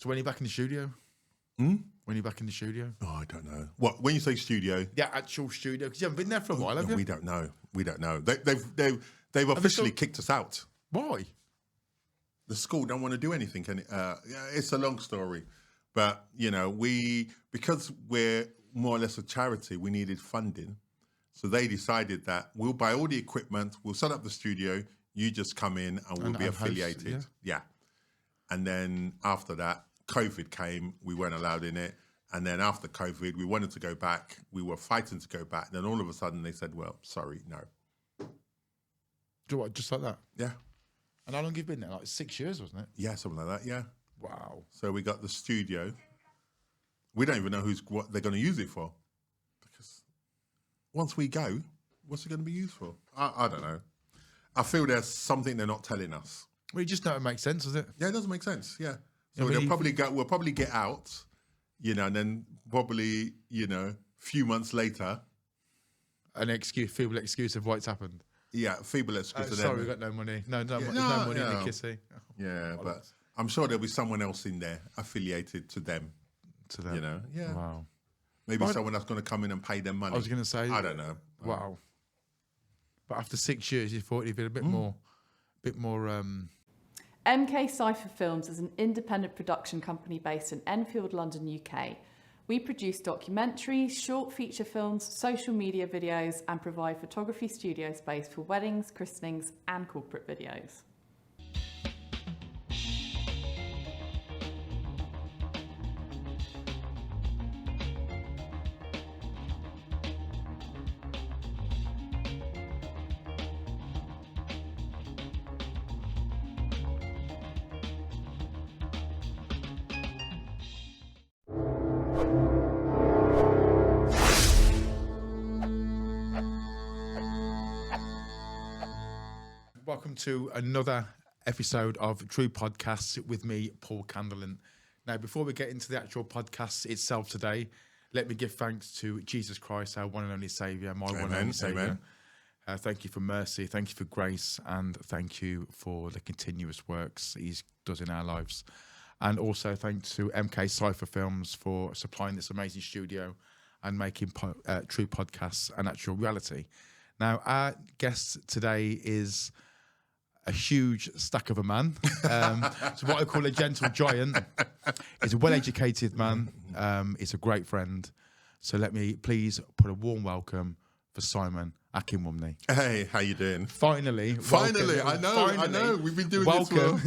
So when are you back in the studio? Hmm? When are you back in the studio? Oh, I don't know. What when you say studio? The actual studio, because you haven't been there for a while, have you? We don't know. We don't know. They've officially kicked us out. Why? The school don't want to do anything. It's a long story, but because we're more or less a charity, we needed funding, so they decided that we'll buy all the equipment, we'll set up the studio, you just come in and we'll be affiliated. Host, yeah. And then after that, COVID came, we weren't allowed in it. And then after COVID, we wanted to go back. We were fighting to go back. Then all of a sudden they said, well, sorry, no. Do you know what, just like that? Yeah. And how long have you been there? Like 6 years, wasn't it? Yeah, something like that, yeah. Wow. So we got the studio. We don't even know what they're going to use it for. Because once we go, what's it going to be used for? I don't know. I feel there's something they're not telling us. Well, you just know it makes sense, does it? Yeah, it doesn't make sense, yeah. So I mean, we'll probably get out, and then probably, few months later. An feeble excuse of why it's happened. Yeah, feeble excuse. Sorry, we got no money. No money in the kissy. Yeah, but I'm sure there'll be someone else in there affiliated to them. Yeah. Wow. Maybe someone that's going to come in and pay them money. I was going to say. I don't know. Wow. But after 6 years, you thought you'd been a bit more. MK Cypher Films is an independent production company based in Enfield, London, UK. We produce documentaries, short feature films, social media videos, and provide photography studio space for weddings, christenings, and corporate videos. Welcome to another episode of True Podcasts with me, Paul Candlin. Now, before we get into the actual podcast itself today, let me give thanks to Jesus Christ, our one and only Saviour, my one and only Saviour. Thank you for mercy, thank you for grace, and thank you for the continuous works He does in our lives. And also thanks to MK Cypher Films for supplying this amazing studio and making True Podcasts an actual reality. Now, our guest today is a huge stack of a man. So what I call a gentle giant. He's a well-educated man. He's a great friend. So let me please put a warm welcome for Simon Akinwunmi. Hey, how you doing? Finally. I know. We've been doing this for...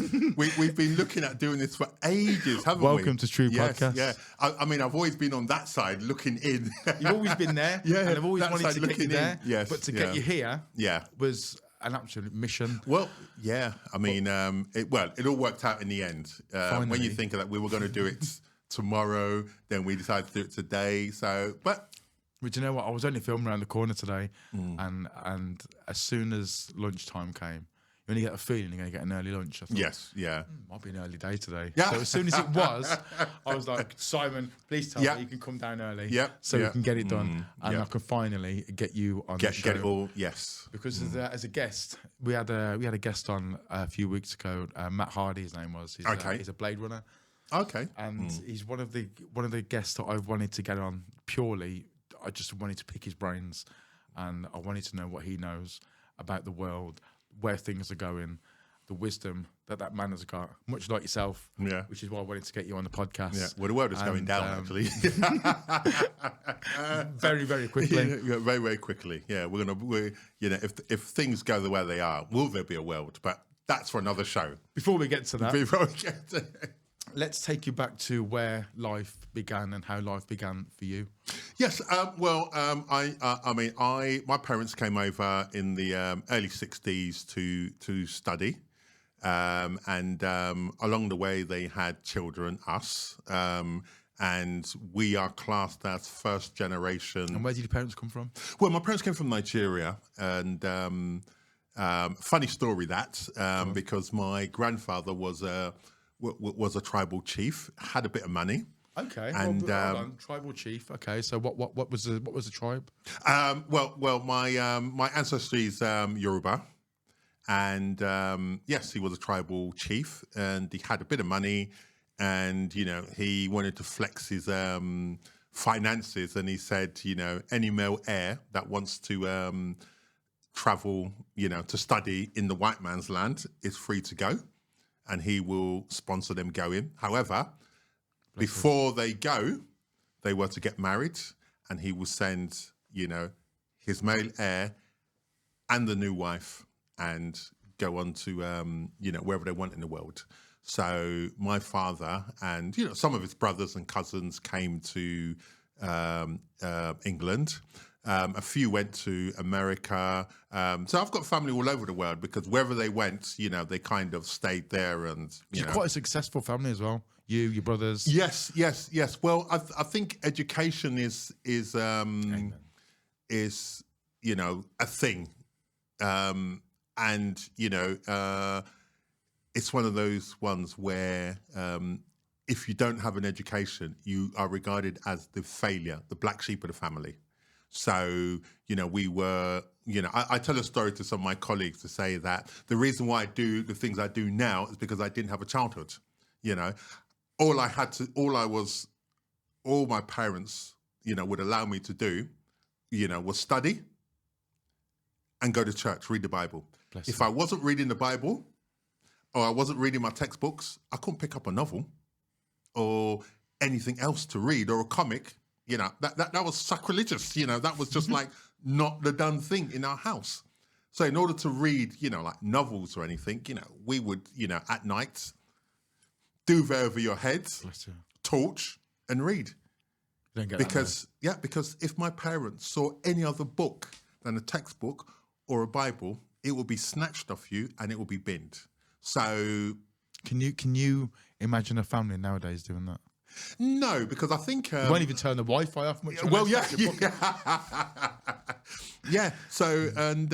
We've been looking at doing this for ages, haven't we? Welcome to True Podcast. Yeah. I mean, I've always been on that side, looking in. You've always been there. Yeah. And I've always wanted to get you there. Yes. But to get you here yeah, was an absolute mission. Well, yeah. I mean, it all worked out in the end. When you think of that, we were going to do it tomorrow, then we decided to do it today. But you know what? I was only filming around the corner today, and as soon as lunchtime came, you only get a feeling you're going to get an early lunch. I thought, yes, yeah. Might be an early day today. Yeah. So as soon as it was, I was like, Simon, please tell me you can come down early so we can get it done. And I can finally get you on the show. Get it all, yes. Because as a guest, we had a guest on a few weeks ago, Matt Hardy, his name was. He's a Blade Runner. Okay. And he's one of the guests that I've wanted to get on purely. I just wanted to pick his brains, and I wanted to know what he knows about the world, where things are going, the wisdom that man has got, much like yourself. Yeah. Which is why I wanted to get you on the podcast. Yeah. Well, the world is going down, actually. Very, very quickly. Yeah, very, very quickly. Yeah. If things go the way they are, will there be a world? But that's for another show. Before we get to that. Let's take you back to where life began and how life began for you. Yes, my parents came over in the early '60s to study, and along the way they had children, us, and we are classed as first generation. And where did your parents come from? Well, my parents came from Nigeria, and funny story because my grandfather was a tribal chief, had a bit of money. Okay, and hold on. Tribal chief. Okay, so what was the tribe? My ancestry is Yoruba, and yes, he was a tribal chief, and he had a bit of money, and he wanted to flex his finances, and he said, any male heir that wants to travel, to study in the white man's land is free to go, and he will sponsor them going. However, before they go, they were to get married, and he will send, his male heir and the new wife and go on to, wherever they want in the world. So my father and, some of his brothers and cousins came to England. A few went to America. So I've got family all over the world, because wherever they went, they kind of stayed there. And You're quite a successful family as well. You, your brothers. Yes. Well, I think education is a thing, and it's one of those ones where if you don't have an education, you are regarded as the failure, the black sheep of the family. So, we were, I tell a story to some of my colleagues to say that the reason why I do the things I do now is because I didn't have a childhood. All my parents, would allow me to do, was study and go to church, read the Bible. If I wasn't reading the Bible, or I wasn't reading my textbooks, I couldn't pick up a novel or anything else to read, or a comic. That was sacrilegious. That was just like not the done thing in our house. So in order to read, like novels or anything, we would, at night, duvet over your head, torch, and read. Because if my parents saw any other book than a textbook or a Bible, it will be snatched off you and it will be binned. So can you imagine a family nowadays doing that? No, because I think you won't even turn the Wi-Fi off much. Well, yeah. So, and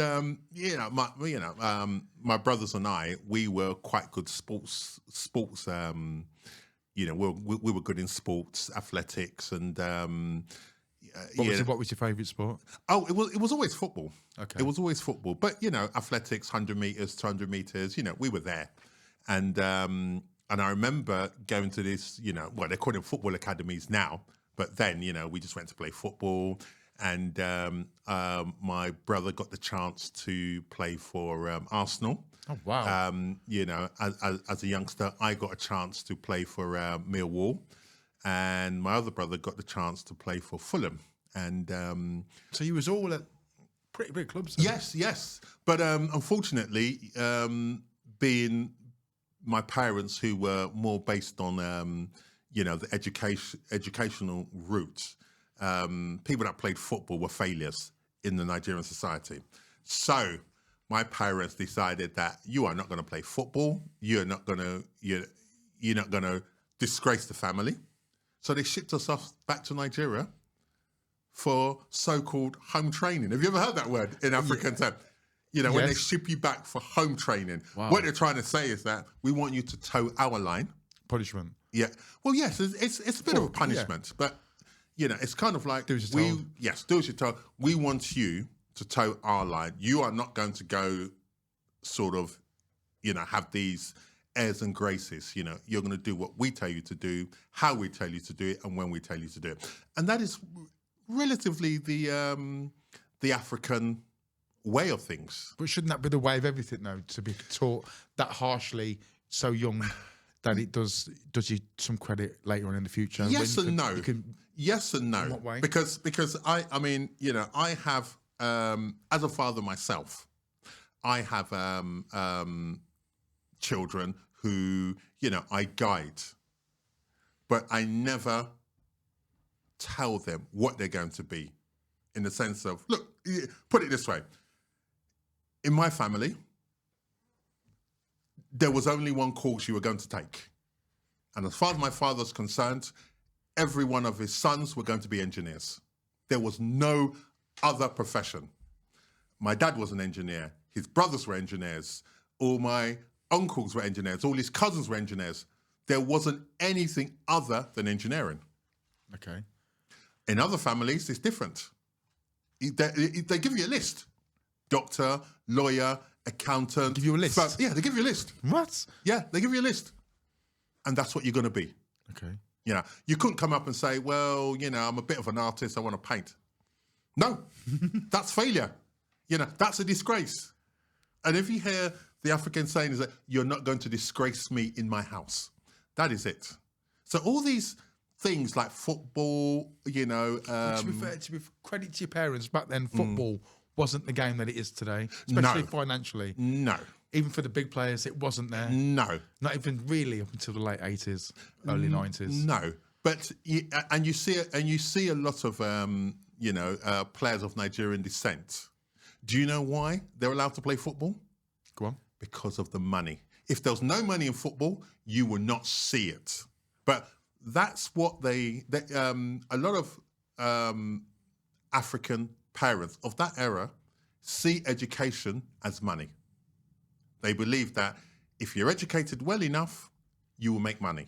my brothers and I, we were quite good sports. We were good in sports, athletics, and what was your favourite sport? Oh, it was always football. Okay, it was always football. But athletics, 100 meters, 200 meters. We were there, and I remember going to this. They're calling them football academies now, but then we just went to play football, and my brother got the chance to play for Arsenal. Oh wow! As a youngster, I got a chance to play for Millwall, and my other brother got the chance to play for Fulham. And so you was all at pretty big clubs. Then? Yes. But unfortunately, being my parents, who were more based on the educational route, people that played football were failures in the Nigerian society. So my parents decided that you are not going to play football. You're not going to disgrace the family. So they shipped us off back to Nigeria for so-called home training. Have you ever heard that word in African terms? When they ship you back for home training, what they're trying to say is that we want you to toe our line. Punishment. Yeah. Well, yes, it's a bit of a punishment, but it's kind of like do as you're told. We want you to toe our line. You are not going to go sort of, have these airs and graces. You're going to do what we tell you to do, how we tell you to do it, and when we tell you to do it. And that is relatively the African way of things. But shouldn't that be the way of everything, though, to be taught that harshly so young that it does you some credit later on in the future? Yes and no. Yes and no. In what way? Because I have, as a father myself, I have children who, I guide, but I never tell them what they're going to be, in the sense of, look, put it this way. In my family, there was only one course you were going to take. And as far as my father's concerned, every one of his sons were going to be engineers. There was no other profession. My dad was an engineer. His brothers were engineers. All my uncles were engineers. All his cousins were engineers. There wasn't anything other than engineering. Okay. In other families, it's different. They give you a list. Doctor, lawyer, accountant. Give you a list? They give you a list. What? Yeah, they give you a list. And that's what you're going to be. Okay. You know, you couldn't come up and say, well, you know, I'm a bit of an artist, I want to paint. No, that's failure. You know, that's a disgrace. And if you hear the African saying is that you're not going to disgrace me in my house, that is it. So all these things like football, you know... to be fair, credit to your parents, back then football wasn't the game that it is today, especially financially. No. Even for the big players, it wasn't there. No. Not even really up until the late 80s, early 90s. No. But, you see a lot of, players of Nigerian descent. Do you know why they're allowed to play football? Go on. Because of the money. If there was no money in football, you would not see it. But that's what a lot of African parents of that era see education as money. They believe that if you're educated well enough, you will make money.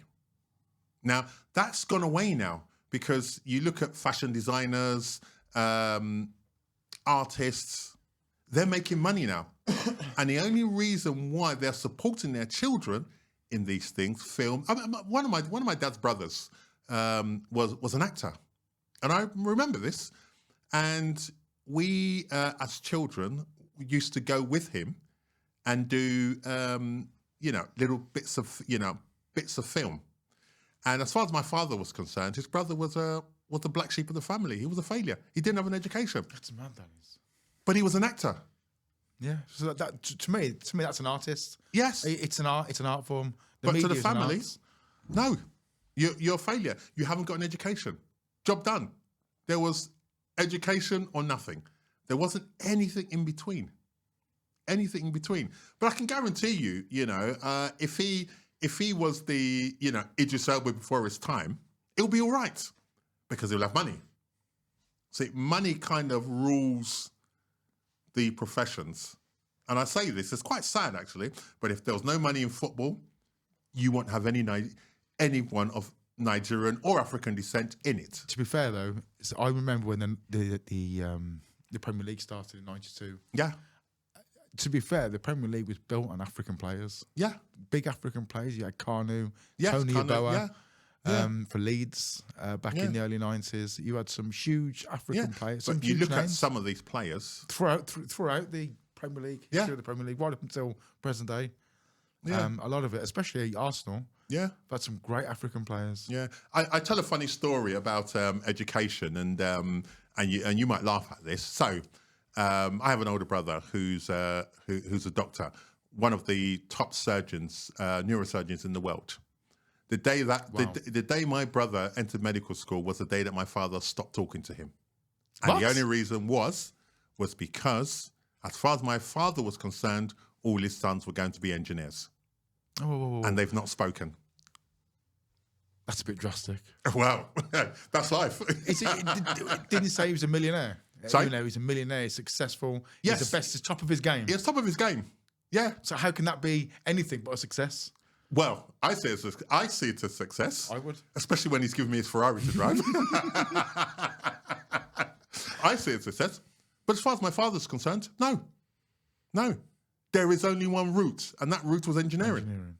Now, that's gone away now because you look at fashion designers, artists, they're making money now. And the only reason why they're supporting their children in these things, film. One of my dad's brothers was an actor, and I remember this. And we, as children, used to go with him and do, little bits of film. And as far as my father was concerned, his brother was the black sheep of the family. He was a failure. He didn't have an education. That's mad, that is. But he was an actor. Yeah, so that to me, that's an artist. Yes, it's an art form. But to the family, no, you're a failure. You haven't got an education. Job done. There was education or nothing. There wasn't anything in between. Anything in between. But I can guarantee you, if he was the Idris Elba before his time, it'll be all right because he'll have money. See, money kind of rules the professions. And I say this, it's quite sad actually, but if there was no money in football, you won't have anyone of Nigerian or African descent in it. To be fair though, I remember when the Premier League started in '92. Yeah. To be fair, the Premier League was built on African players. Yeah. Big African players. You had Tony Kanu, Yeboah. For Leeds back in the early 90s. You had some huge African players. But you look at some of these players. Throughout the Premier League, history of the Premier League, right up until present day. Yeah. A lot of it, especially Arsenal. Yeah. We've had some great African players. Yeah. I tell a funny story about education and you might laugh at this. So I have an older brother who's a doctor, one of the top surgeons, neurosurgeons in the world. The day the day my brother entered medical school was the day that my father stopped talking to him. And the only reason was because, as far as my father was concerned, all his sons were going to be engineers. Oh. And they've not spoken. That's a bit drastic. Well, that's life. Didn't he say he was a millionaire? Sorry? He's a millionaire, he's successful. Yes. He's the best, he's top of his game. He's top of his game. Yeah. So how can that be anything but a success? Well, I see it as success. I would. Especially when he's giving me his Ferrari to drive. I see it as success. But as far as my father's concerned, no. There is only one route, and that route was engineering.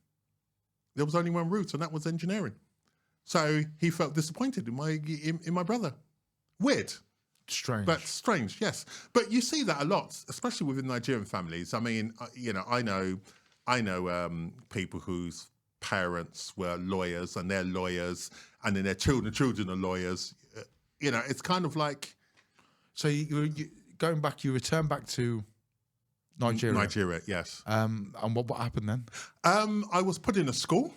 There was only one route, and that was engineering. So he felt disappointed in my brother. Weird. Strange. But strange, yes. But you see that a lot, especially within Nigerian families. I mean, I know people whose parents were lawyers and they're lawyers, and then their children are lawyers. It's kind of like... So you going back, you return back to Nigeria? Nigeria, yes. And what happened then? I was put in a school,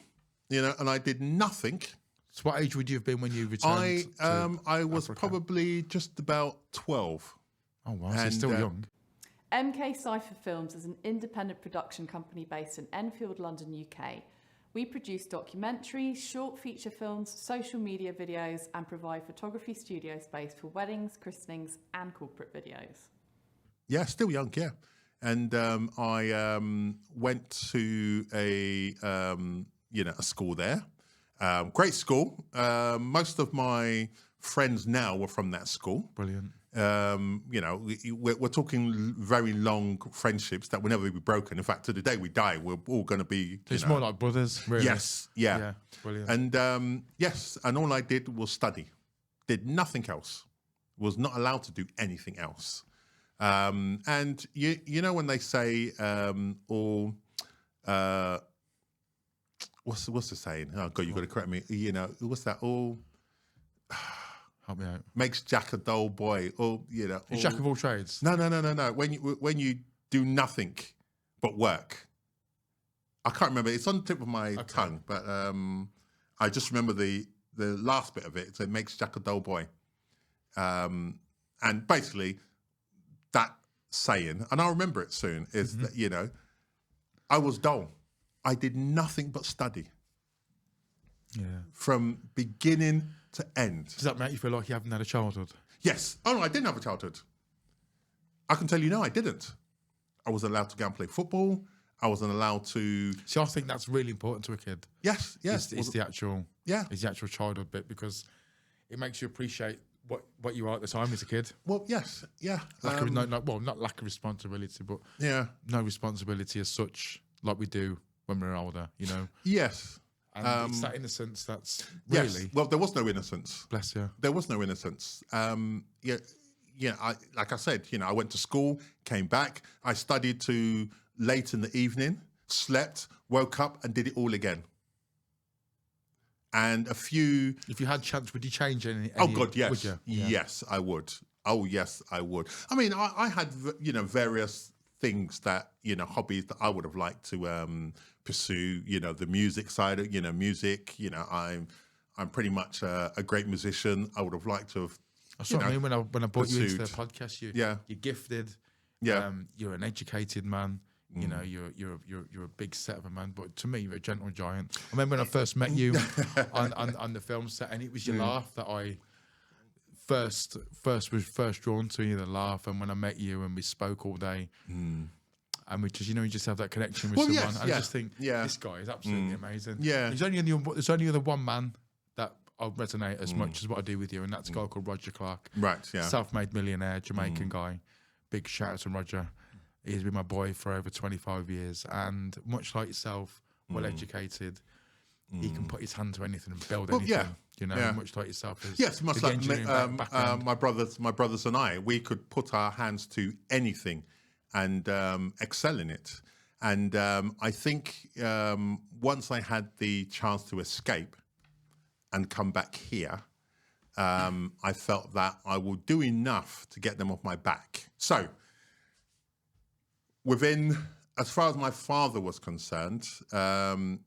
and I did nothing. So what age would you have been when you returned I was Africa? Probably just about 12. Oh, wow, so you're still young. MK Cypher Films is an independent production company based in Enfield, London, UK. We produce documentaries, short feature films, social media videos, and provide photography studio space for weddings, christenings, and corporate videos. Yeah, still young, yeah. And I went to a school there. Great school. Most of my friends now were from that school. Brilliant. You know, we're talking very long friendships that will never be broken. In fact, to the day we die, we're all going to be. It's more like brothers, really. Yes, yeah. Yeah, brilliant. And yes, and all I did was study. Did nothing else. Was not allowed to do anything else. And you know when they say all. What's the saying? Oh God, you've got to correct me. You know, what's that? All Help me out. makes Jack a dull boy. Or you know, all, Jack of all trades. No. When you do nothing but work, I can't remember. It's on the tip of my tongue, but I just remember the last bit of it. So it makes Jack a dull boy, and basically that saying, and I'll remember it soon, is that you know, I was dull. I did nothing but study. Yeah. From beginning to end. Does that make you feel like you haven't had a childhood? Yes. Oh, no, I didn't have a childhood. I can tell you, no, I didn't. I was allowed to go and play football. I wasn't allowed to... See, I think that's really important to a kid. Yes. It's the actual... Yeah. It's the actual childhood bit, because it makes you appreciate what you are at the time as a kid. Well, yes. Yeah. Not lack of responsibility, but no responsibility as such like we do when we're older, you know? Yes. And it's that innocence that's really... Yes. Well, there was no innocence. Bless you. There was no innocence. Like I said, you know, I went to school, came back, I studied to late in the evening, slept, woke up and did it all again. And a few... If you had chance, would you change any Oh, God, yes. Would you? Yeah. Yes, I would. Oh, yes, I would. I mean, I had, you know, various things that, you know, hobbies that I would have liked to pursue, you know, the music side of, you know, music, you know, I'm pretty much a great musician. I would have liked to have, That's what I mean when I brought you into the pursued. podcast. You're gifted. Yeah. You're an educated man. You know, you're a big set of a man. But to me, you're a gentle giant. I remember when I first met you on the film set, and it was your laugh that I first was drawn to. You, the laugh, and when I met you and we spoke all day, and we just, you know, you just have that connection with someone. Yes, and I just think this guy is absolutely amazing. Yeah. There's only other one man that I'll resonate as much as what I do with you, and that's a guy called Roger Clark. Right, yeah. Self-made millionaire, Jamaican guy. Big shout out to Roger. He's been my boy for over 25 years, and much like yourself, well educated, he can put his hand to anything and build anything. Yeah. You know, much like yourself. Yes, much like my brothers and I, we could put our hands to anything and excel in it. And I think once I had the chance to escape and come back here, I felt that I would do enough to get them off my back. So, as far as my father was concerned, the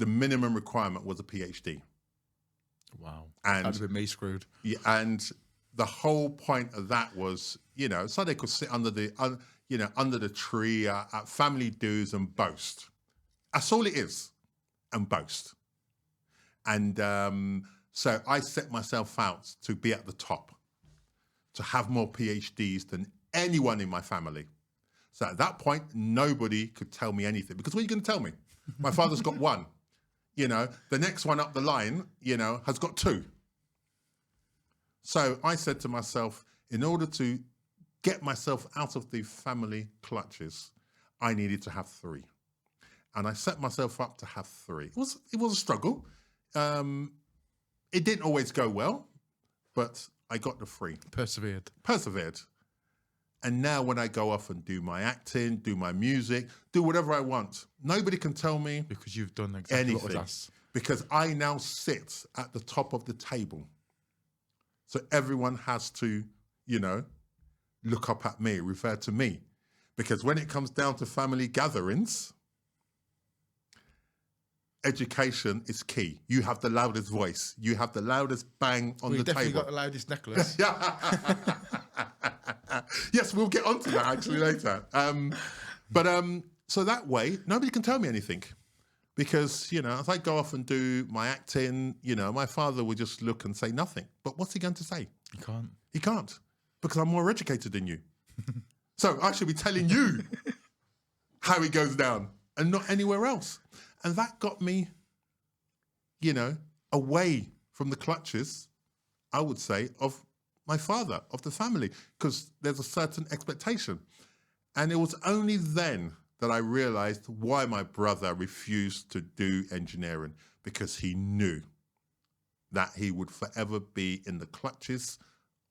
minimum requirement was a PhD. Wow. And that'd have been me screwed. Yeah, and the whole point of that was, you know, so they could sit under the tree at family dues and boast. That's all it is, and boast. And so I set myself out to be at the top, to have more PhDs than anyone in my family. So at that point, nobody could tell me anything, because what are you going to tell me? My father's got one. You know, the next one up the line, you know, has got two. So I said to myself, in order to get myself out of the family clutches, I needed to have three. And I set myself up to have three. It was a struggle. It didn't always go well, but I got the three. Persevered. And now when I go off and do my acting, do my music, do whatever I want, nobody can tell me Because you've done exactly what was anything. asked. Because I now sit at the top of the table. So everyone has to, you know, look up at me, refer to me. Because when it comes down to family gatherings, education is key. You have the loudest voice. You have the loudest bang on the You've definitely table. got the loudest necklace. Yes, we'll get onto that actually later. So that way, nobody can tell me anything. Because, you know, as I go off and do my acting, you know, my father would just look and say nothing. But what's he going to say? You can't. He can't, because I'm more educated than you. So I should be telling you how it goes down and not anywhere else. And that got me, you know, away from the clutches, I would say, of my father of the family, because there's a certain expectation. And it was only then that I realized why my brother refused to do engineering, because he knew that he would forever be in the clutches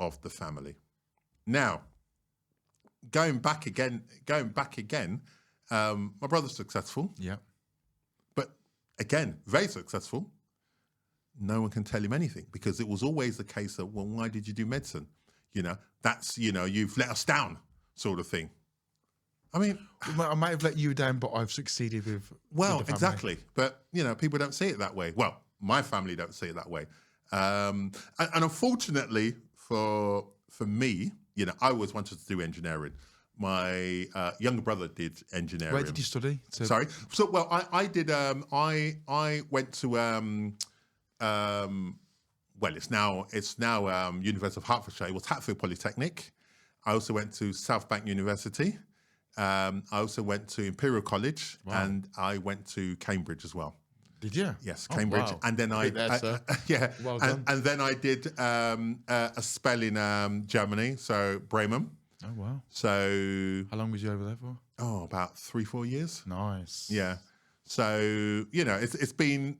of the family. Now, going back again, my brother's successful. Yeah. But again, very successful. No one can tell him anything, because it was always the case of, well, why did you do medicine? That's, you've let us down sort of thing. I mean, I might have let you down, but I've succeeded with the family. Exactly. But, people don't see it that way. Well, my family don't see it that way. And unfortunately for me, I always wanted to do engineering. My younger brother did engineering. Where did you study? Sorry. So, well, I did. I went to. It's now University of Hertfordshire. It was Hatfield Polytechnic. I also went to South Bank University. I also went to Imperial College, and I went to Cambridge as well. Did you? Yes, Cambridge. Wow. And then Well done. and then I did a spell in Germany, so Bremen. Oh wow! So How long was you over there for? Oh, about 3-4 years. Nice. Yeah. So it's been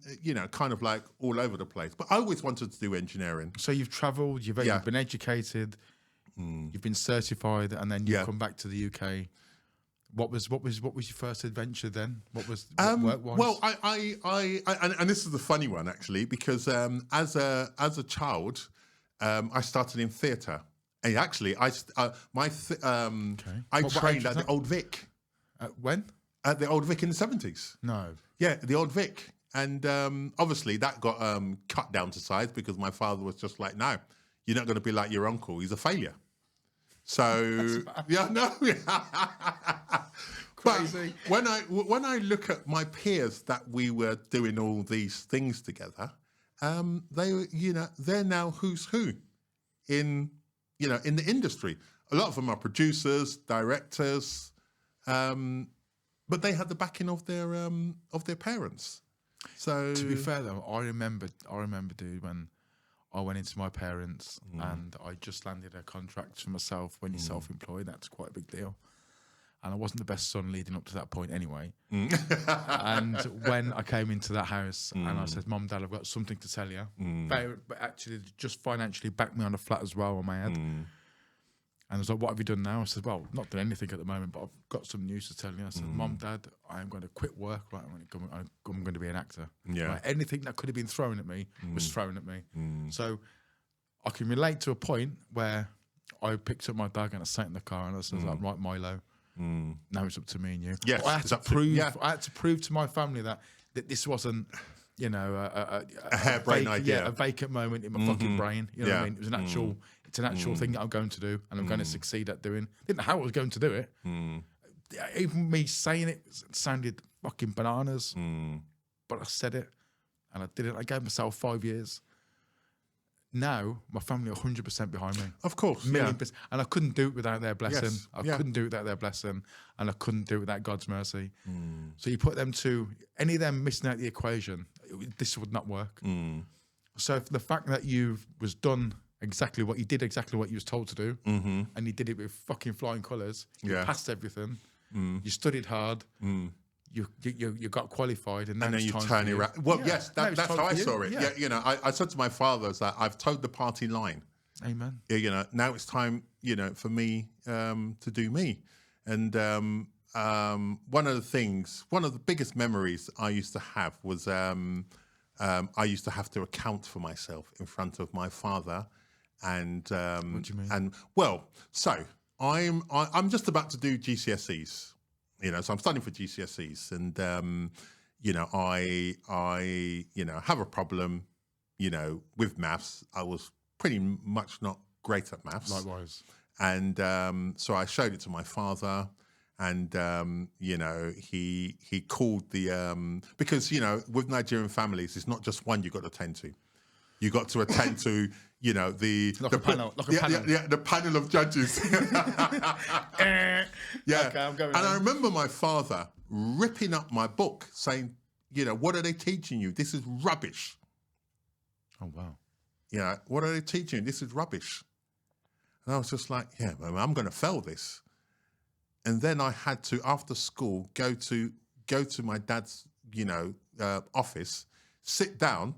kind of like all over the place. But I always wanted to do engineering. So you've travelled, you've been educated, you've been certified, and then you've come back to the UK. What was your first adventure then? What was work-wise? Well, I and this is the funny one actually, because as a child, I started in theatre. And actually, I trained at the Old Vic. When? At the Old Vic in the 70s. No. Yeah, the Old Vic. And obviously that got cut down to size, because my father was just like, no, you're not going to be like your uncle. He's a failure. So, yeah, no. Crazy. But when I look at my peers that we were doing all these things together, they're now who's who in the industry. A lot of them are producers, directors, but they had the backing of their parents. So, to be fair though, I remember, dude, when I went into my parents and I just landed a contract for myself. When you're self-employed, that's quite a big deal. And I wasn't the best son leading up to that point anyway. And when I came into that house and I said, Mom, Dad, I've got something to tell you. But actually just financially backed me on a flat as well on my head. And I was like, what have you done now? I said, well, not done anything at the moment, but I've got some news to tell you. I said, Mom, Dad, I am going to quit work. Right, I'm going to be an actor. Yeah. Right, anything that could have been thrown at me was thrown at me. So I can relate to a point where I picked up my bag and I sat in the car and I said, like, right, Milo, now it's up to me and you. Yes, I had to prove to my family that this wasn't, a harebrained idea. a vacant moment in my fucking brain. You know what I mean? It was it's an actual thing that I'm going to do and I'm going to succeed at doing. Didn't know how I was going to do it. Even me saying it sounded fucking bananas, but I said it and I did it. I gave myself 5 years. Now my family are 100% behind me. Of course, %. And I couldn't do it without their blessing. Yes, I couldn't do it without their blessing, and I couldn't do it without God's mercy. So you put them to any of them missing out the equation, this would not work. So for the fact that you was done exactly what you was told to do, and you did it with fucking flying colours, you passed everything, you studied hard. You got qualified, and then you turn it around. Well, yes, that's how I saw it. Yeah, I said to my father that I've towed the party line. Amen. Now it's time, for me to do me. And one of the biggest memories I used to have was I used to have to account for myself in front of my father. And what do you mean? So I'm just about to do GCSEs. So I'm studying for GCSEs, and I have a problem, with maths. I was pretty much not great at maths. Likewise. And so I showed it to my father, and he called the because with Nigerian families, it's not just one you got to attend to. You got to attend to, the panel of judges. Okay, I'm going. And I remember my father ripping up my book, saying, what are they teaching you? This is rubbish. Oh wow. What are they teaching you? This is rubbish. And I was just like, yeah, I'm going to fail this. And then I had to, after school, go to my dad's, office, sit down,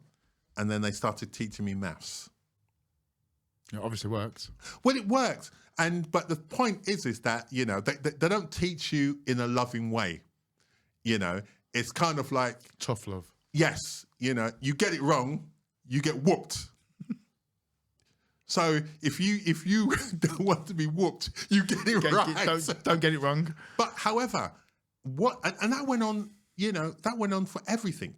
and then they started teaching me maths. It obviously worked. Well, it worked. But the point is that, they don't teach you in a loving way. It's kind of like... Tough love. Yes. You get it wrong, you get whooped. So if you don't want to be whooped, you get it right. Don't get it wrong. But however, and that went on, for everything.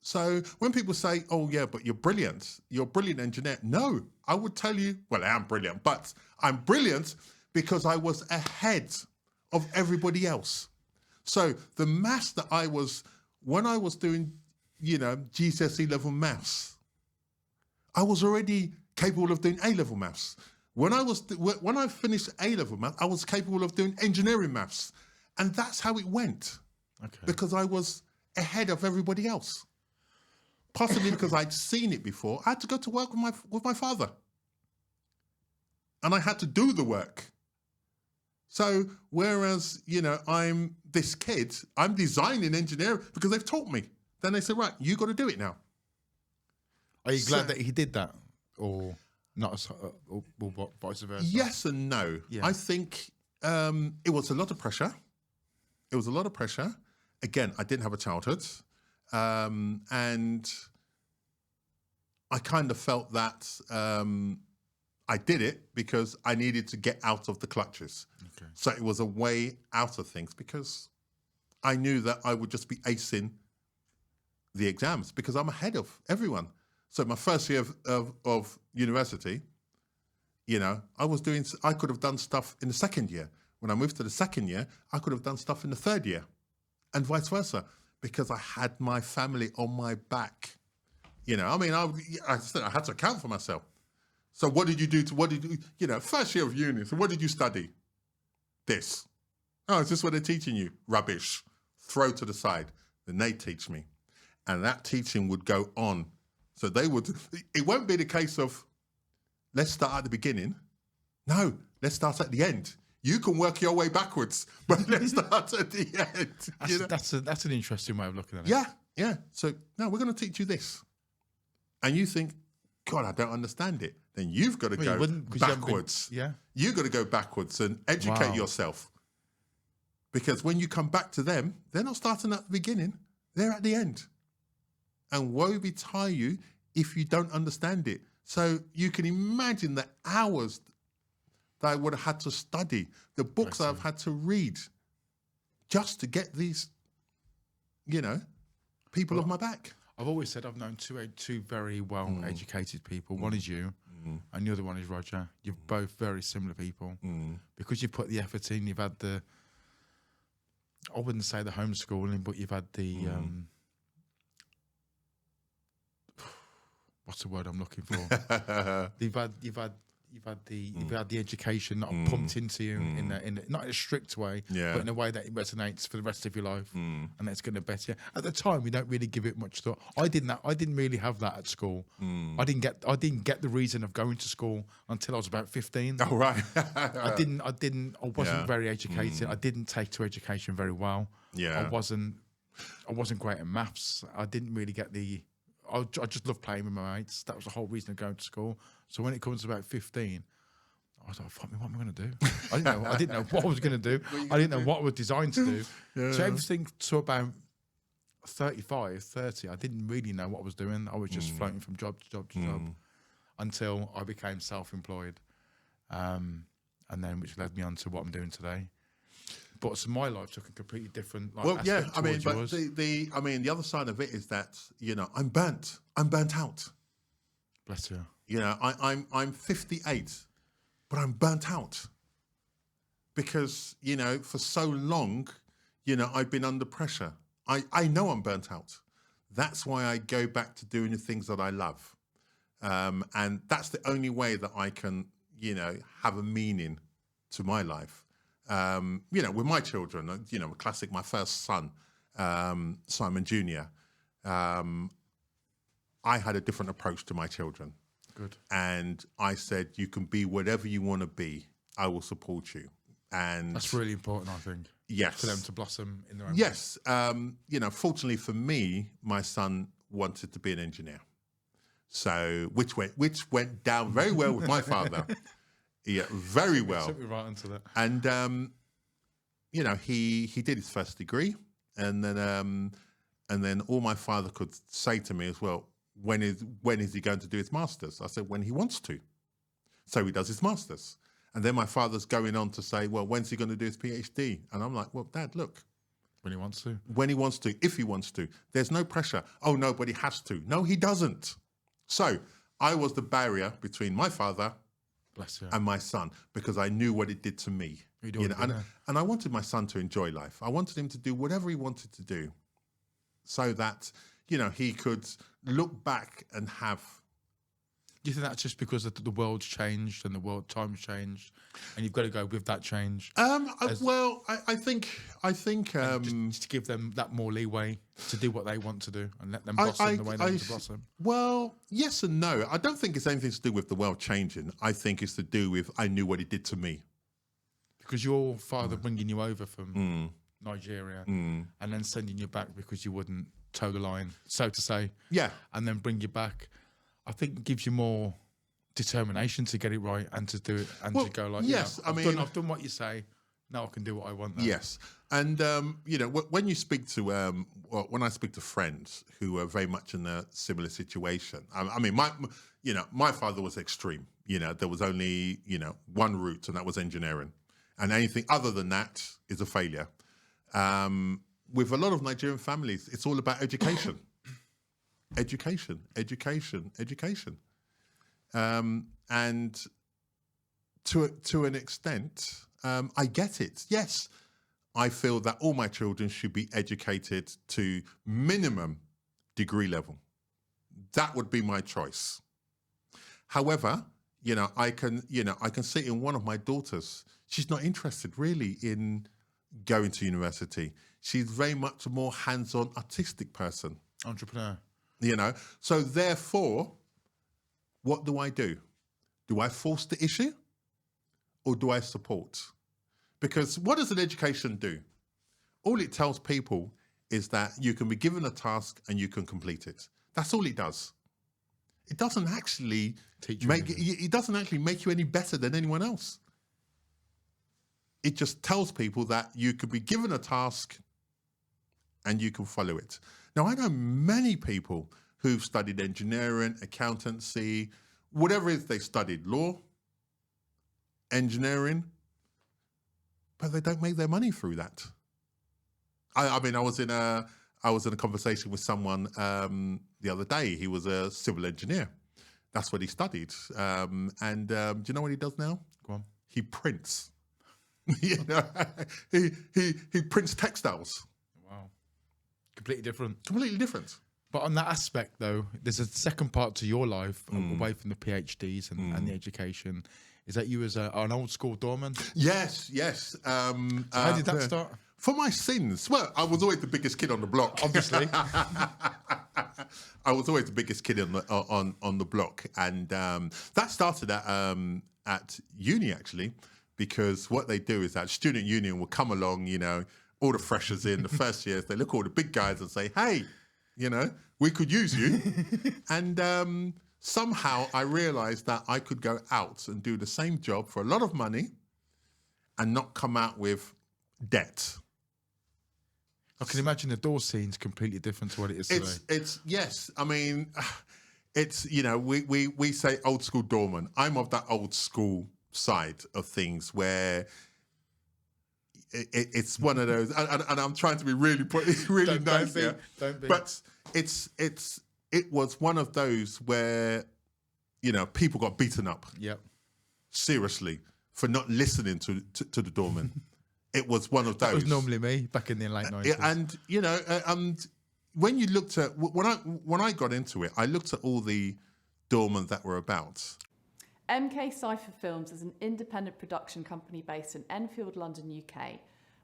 So when people say, oh yeah, but you're a brilliant engineer. No, I would tell you, well, I am brilliant, but I'm brilliant because I was ahead of everybody else. So the maths that when I was doing, GCSE level maths, I was already capable of doing A-level maths. When I finished A-level maths, I was capable of doing engineering maths. And that's how it went. Okay. Because I was ahead of everybody else. Possibly because I'd seen it before. I had to go to work with my father. And I had to do the work. So whereas, I'm this kid, I'm designing engineering because they've taught me. Then they said, right, you got to do it now. Are you glad that he did that? Or not, or vice versa? Yes and no. Yeah. I think it was a lot of pressure. Again, I didn't have a childhood. And I kind of felt that I did it because I needed to get out of the clutches. Okay. So it was a way out of things because I knew that I would just be acing the exams because I'm ahead of everyone. So my first year of university, I could have done stuff in the second year. When I moved to the second year, I could have done stuff in the third year and vice versa because I had my family on my back. I said I had to account for myself. So what did you do first year of uni, so what did you study? This. Oh, is this what they're teaching you? Rubbish. Throw to the side. Then they teach me. And that teaching would go on. So it won't be the case of, let's start at the beginning. No, let's start at the end. You can work your way backwards, but let's start at the end. That's an interesting way of looking at it. Yeah, yeah. So, no, we're going to teach you this. And you think, God, I don't understand it. Then you've got to go backwards. You've got to go backwards and educate yourself. Because when you come back to them, they're not starting at the beginning. They're at the end. And woe betide you if you don't understand it. So you can imagine the hours that I would have had to study, the books I've had to read just to get these, people on my back. I've always said I've known two very well-educated people. One is you, and the other one is Roger. You're both very similar people. Because you've put the effort in, you've had I wouldn't say the homeschooling, but you've had the... what's the word I'm looking for? You've had the education that I've pumped into you in not in a strict way, but in a way that it resonates for the rest of your life, and that's going to better you. At the time, we don't really give it much thought. I didn't really have that at school. I didn't get the reason of going to school until I was about 15. Oh right. I wasn't very educated. I didn't take to education very well. Yeah. I wasn't great at maths. I didn't really get I just loved playing with my mates. That was the whole reason of going to school. So when it comes to about 15, I was like, fuck me, what am I going to do? I didn't know what I was going to do. I didn't know what I was designed to do. Yeah. So everything to about 35, 30, I didn't really know what I was doing. I was just floating from job to job to job until I became self-employed. And then which led me on to what I'm doing today. But so my life took a completely different aspect towards yours. The other side of it is that, I'm burnt out. Bless you. I'm 58, but I'm burnt out. Because, for so long, I've been under pressure. I know I'm burnt out. That's why I go back to doing the things that I love. And that's the only way that I can, have a meaning to my life. With my children, classic, my first son, Simon Jr., I had a different approach to my children. Good. And I said, you can be whatever you want to be. I will support you. And That's really important, I think. yes, For them to blossom in their own yes. Fortunately for me, my son wanted to be an engineer. So, which went down very well with my father. Yeah, very well. Took me right into that. And he did his first degree, and then all my father could say to me as well, when is he going to do his masters? I said, when he wants to. So he does his masters, and then my father's going on to say, well, when's he going to do his PhD? And I'm like, well, Dad, look. When he wants to. When he wants to, if he wants to. There's no pressure. Oh, nobody has to. No, he doesn't. So I was the barrier between my father Bless you. and my son, because I knew what it did to me. And I wanted my son to enjoy life. I wanted him to do whatever he wanted to do, so that he could look back and have. Do you think that's just because the world's changed and the world times changed, and you've got to go with that change? I think just to give them that more leeway to do what they want to do and let them blossom the way they want to blossom. Well, yes and no. I don't think it's anything to do with the world changing. I think it's to do with I knew what it did to me. Because your father bringing you over from Nigeria and then sending you back because you wouldn't toe the line, so to say. Yeah. And then bring you back, I think gives you more determination to get it right and to do it and to go like, yes, I've done what you say. Now I can do what I want. Now. Yes. And, when you speak to, when I speak to friends who are very much in a similar situation, my father was extreme. There was only, one route, and that was engineering. And anything other than that is a failure. With a lot of Nigerian families, it's all about education. Education. And to an extent, I get it. Yes, I feel that all my children should be educated to minimum degree level. That would be my choice. However, I can see in one of my daughters, she's not interested really in going to university. She's very much a more hands-on artistic person. Entrepreneur. So therefore, what do I do? Do I force the issue or do I support? Because what does an education do? All it tells people is that you can be given a task and you can complete it. That's all it does. It doesn't actually it doesn't actually make you any better than anyone else. It just tells people that you could be given a task and you can follow it. Now, I know many people who've studied engineering, accountancy, whatever it is they studied, law, engineering, but they don't make their money through that. I was in a conversation with someone the other day. He was a civil engineer. That's what he studied. Do you know what he does now? Go on. He prints. He prints textiles. Wow. Completely different. Completely different. But on that aspect, though, there's a second part to your life, away from the PhDs and the education, is that you was an old school doorman. Yes. How did that start? For my sins. Well, I was always the biggest kid on the block. Obviously. I was always the biggest kid on the block. And that started at uni, actually, because what they do is that student union will come along, all the freshers in the first years, they look at all the big guys and say, hey, we could use you. And somehow I realized that I could go out and do the same job for a lot of money and not come out with debt. I can imagine the door scene's completely different to what it is today. Yes. I mean, it's, we say old school doorman. I'm of that old school side of things where it's one of those, and I'm trying to be really nice here. Don't be. But it was one of those where, people got beaten up. Yep. Seriously, for not listening to the doorman. It was one of those. That was normally me back in the late 90s. And when you looked at when I got into it, I looked at all the doormen that were about. MK Cypher Films is an independent production company based in Enfield, London, UK.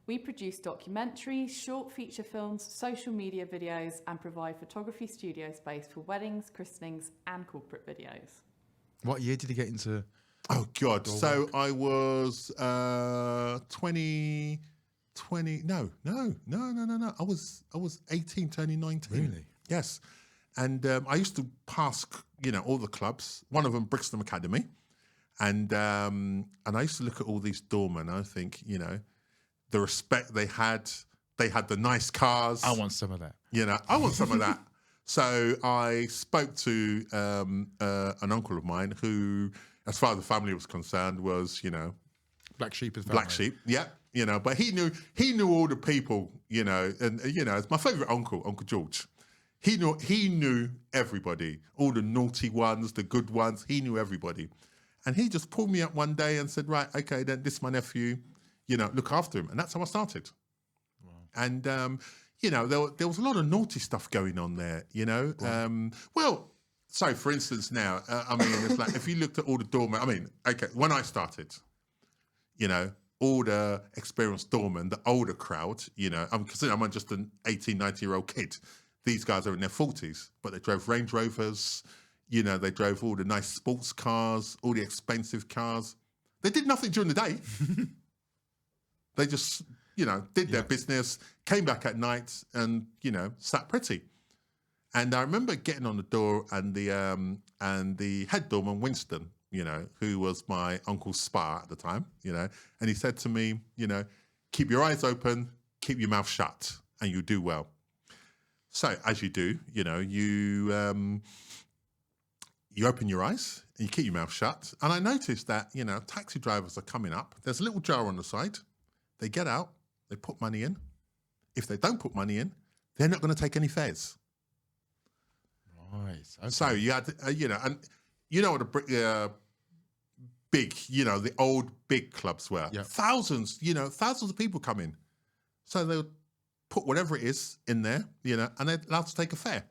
We produce documentaries, short feature films, social media videos, and provide photography studio space for weddings, christenings, and corporate videos. What year did you get into? Oh God! So I was 20. No. I was 18, turning 19. Really? Yes. And I used to pass, all the clubs. One of them, Brixton Academy, and I used to look at all these doormen. I think, the respect they had. They had the nice cars. I want some of that. I want some of that. So I spoke to an uncle of mine who, as far as the family was concerned, was Black sheep of the Black family. sheep. Yeah. But he knew all the people. And it's my favourite uncle, Uncle George. He knew everybody, all the naughty ones, the good ones. He knew everybody, and he just pulled me up one day and said, "Right, okay, then this is my nephew. Look after him." And that's how I started. Wow. And there was a lot of naughty stuff going on there. So for instance, now it's like if you looked at all the doormen. When I started, all the experienced doormen, the older crowd. I'm considering I'm just an 18, 19-year-old kid. These guys are in their 40s, but they drove Range Rovers, they drove all the nice sports cars, all the expensive cars. They did nothing during the day. They just, did their business, came back at night and, sat pretty. And I remember getting on the door and the head doorman, Winston, who was my uncle's spa at the time, and he said to me, keep your eyes open, keep your mouth shut, and you do well. So as you do, you open your eyes and you keep your mouth shut. And I noticed that, taxi drivers are coming up. There's a little jar on the side. They get out, they put money in. If they don't put money in, they're not going to take any fares. Right. Okay. So you had, and the big, the old big clubs were. Yep. Thousands of people come in. So they would put whatever it is in there, and they're allowed to take a fare.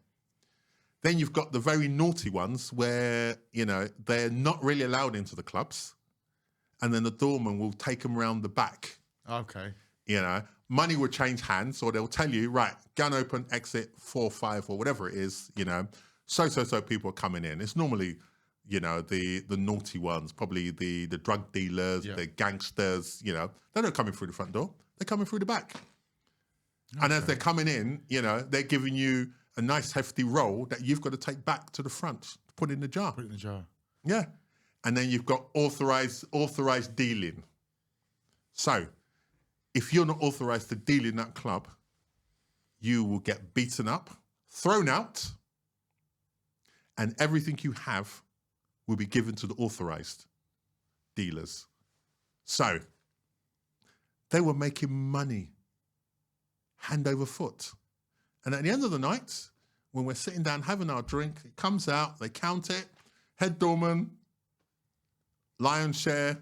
Then you've got the very naughty ones where, they're not really allowed into the clubs. And then the doorman will take them around the back. Okay. Money will change hands, or they'll tell you, right, gun open, exit 4, 5, or whatever it is, so people are coming in. It's normally, the naughty ones, probably the drug dealers, the gangsters, they're not coming through the front door. They're coming through the back. Okay. And as they're coming in, they're giving you a nice hefty roll that you've got to take back to the front, put in the jar. Put it in the jar. Yeah. And then you've got authorized dealing. So if you're not authorized to deal in that club, you will get beaten up, thrown out, and everything you have will be given to the authorized dealers. So they were making money hand over foot. And at the end of the night, when we're sitting down having our drink, it comes out, they count it, head doorman, lion's share,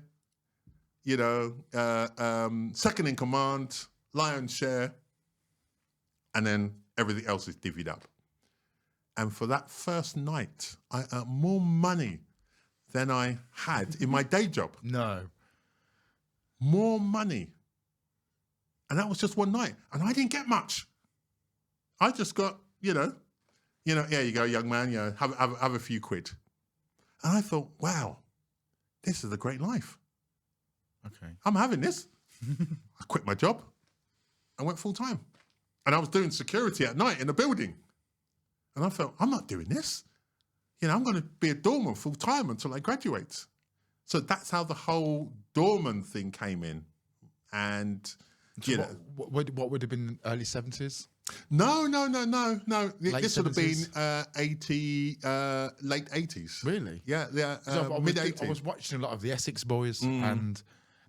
second in command, lion's share, and then everything else is divvied up. And for that first night, I earned more money than I had in my day job. No. More money. And that was just one night. And I didn't get much. I just got, here you go, young man, have a few quid. And I thought, wow, this is a great life. Okay. I'm having this. I quit my job. I went full time. And I was doing security at night in a building. And I felt, I'm not doing this. I'm going to be a doorman full time until I graduate. So that's how the whole doorman thing came in. And, So what would have been early 70s? No. This would have 70s? been late 80s. Really? Yeah, Mid mid-80s. I was watching a lot of the Essex Boys, and